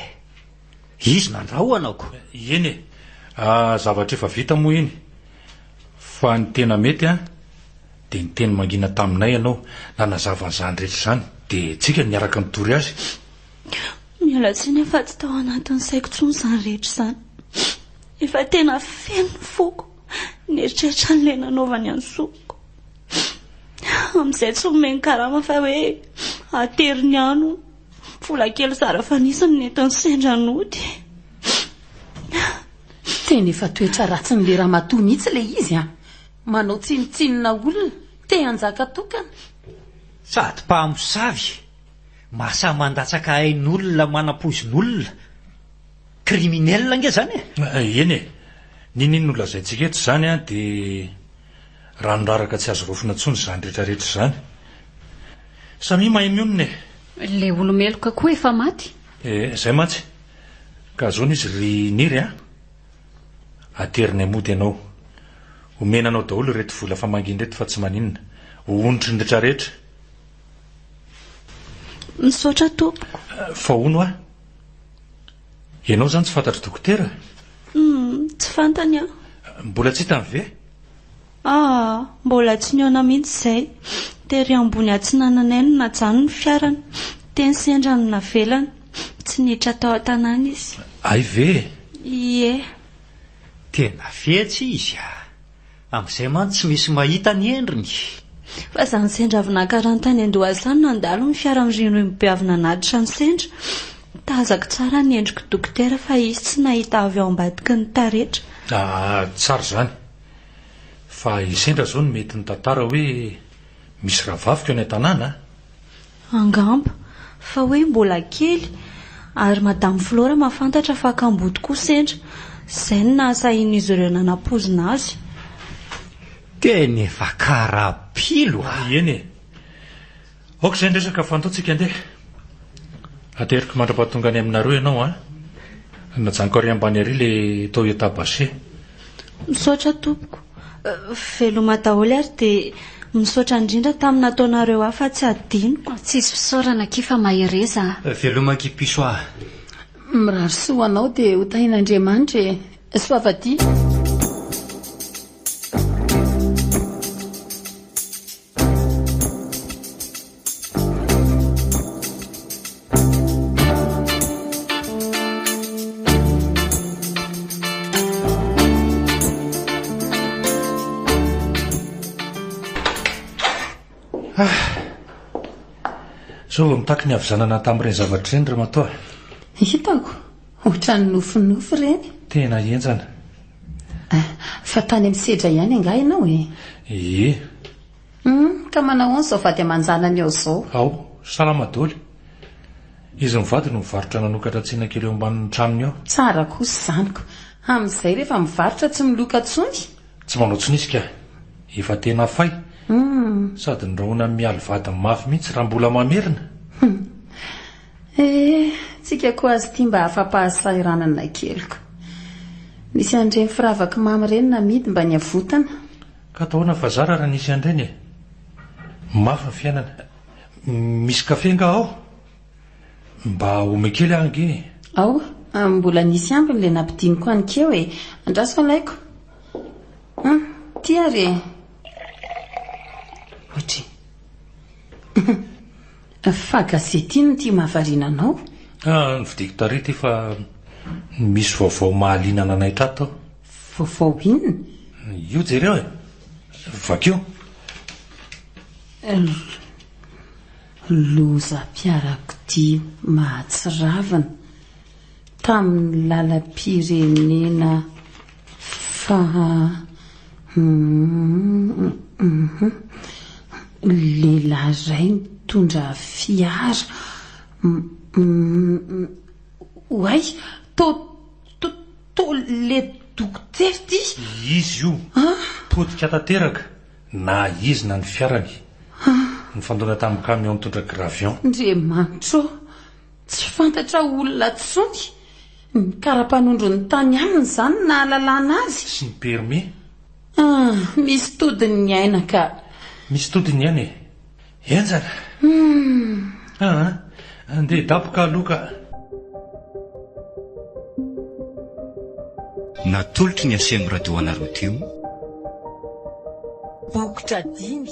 Izy nandraho anaoko. Eny e, zavatra efa vita moa iny. Fa ny tena mety dia ny teny mangina taminay ianao nanazava an'izany rehetra izany, dia tsika niaraka mitory azy. Miala tsiny efa tsy tao anatin'ny saiko tsony izany rehetra izany. Efa tena feno foko nieritreritra n'ilay nanaovany an'soko. Amin'izay tsy omeny karama fa hoe atery ny ano, vola kely zara fanisany netony sendra nody. Tena efa toetra ratsy ny le ramatoa mihitsy ilay izy manao tsinotsinona olona, te hanjaka tokana. Sady mpamosavy, masa mandatsaka ain'olona manam-poizin'olona, kriminel nge zany e. Eny e, ninino lazaintsika eto izany dia ranondraraka tsy azo rofina tsony izany rehetrarehetra izany. Samy mahay mionona e. Le olomeloka koa efa maty. Izay matsy. Ka zao izy ry niry ateriny amody ianao. Omenanao daholo reto vola famanginy reto fa tsy maninona. Onotry ny rehetrarehetra. Misaotra tompoko. Fa ono ianao zany tsy fantatry dokotera? Tsy fantany aho. Mbola tsy hitany ve? Mbola tsy niona mihitsy izay. Tery ambony atsinananay no najano ny fiarany. Teny sendra ny navelany. Tsy niditra tao an-tanàna izy. Ay ve? Ie. Tena fetsy izy amin'izay man tsy misy mahita ny endriny. Fa izany sendra avy nakarantany Andohasany nandalo ny fiara amin'ireo mibeavina naditra ny sendra. Tazako tsara ny endriko dokotera fa izy tsy nahita avy ao ambadiky ny taretra. Tsara zany. Fa isendra zao ny mety ny tantara hoe misy ravavika any an-tanàna. Angamba, fa hoe mbola kely ary Madame Flora mahafantatra fa kambody koa sendra. Izay no nahasahin'izy ireo nanapozina azy. Tena efa karapilo Eny e. Aoka izay ndresaka fantaotsika andeha. Ateriko mandra-pahatonga any aminareo ianao najanoko ary ambany ary le Toyota Basset. Misaotra tompoko. Veloma daholo ary dia misaotra indrindra tamin'ny nataonareo afa tsy adino. Tsisy fisaorana kifa mahereza. Velomaky piso Mirary soa anao dia ho tahin'Andriamanitra soavadia. Zao mitaky ny avizanana tamin'ireny zavatra ireny Ramatoa. Hitako, ohatran'ny nofinofy ireny. Tena enjana. Fa tany amin'ny sedra ihany anga ianao e. Ie. Ka manao any izao vady amanjanany eo izao. Ao, salama daholo. Izy mivady no mivarotra nanokatra tsena kely eo ambanin'ny tranony ao. Tsara kosa zaniko. Amin'izay rehefa mivarotra tsy miloka tsony. Tsy manao tsinisika. Efa tena fay. Sady ndrahona mialy vady mafy mihitsy raha mbola mamerina. Tsika koa azy tia mba hafampahasahiranana keliko. Nisy andreny firavaka mamy ireny namidy mba niavotana. Ka atahoana fa zara raha nisy andreny e. Mafy ny fiainana. Misy kafe nga ao? Mba ome kely ange. Ao, mbola nisy ambiny le nampidiniko an'keo e. Andraso alaiko. Tia re. Ohatry. Fa gazety iny tia mahavarinanao. Nividiko tarety fa misy vaovao mahalinana anay trato. Vaovao inona? Io jereo e. Vakio. loza mpiarakodia mahatsiravana tamin'ny lalam-pirenena fa lehilahy ray mitondra fiara oay to le dokotera ty izy io podika tanteraka na izy na ny fiarany nyfandona tamin'ny camion mitondra gravion. Andriamanitro tsy fantatra olona tsony ny kara-panondro ny tany aminy zany na lalàna azy sy ny permis misy todiny ny aina ka misy todiny ihany enjana andeha dapoka aloka. natolotry ny asembo radio anareo teo bokotra dimy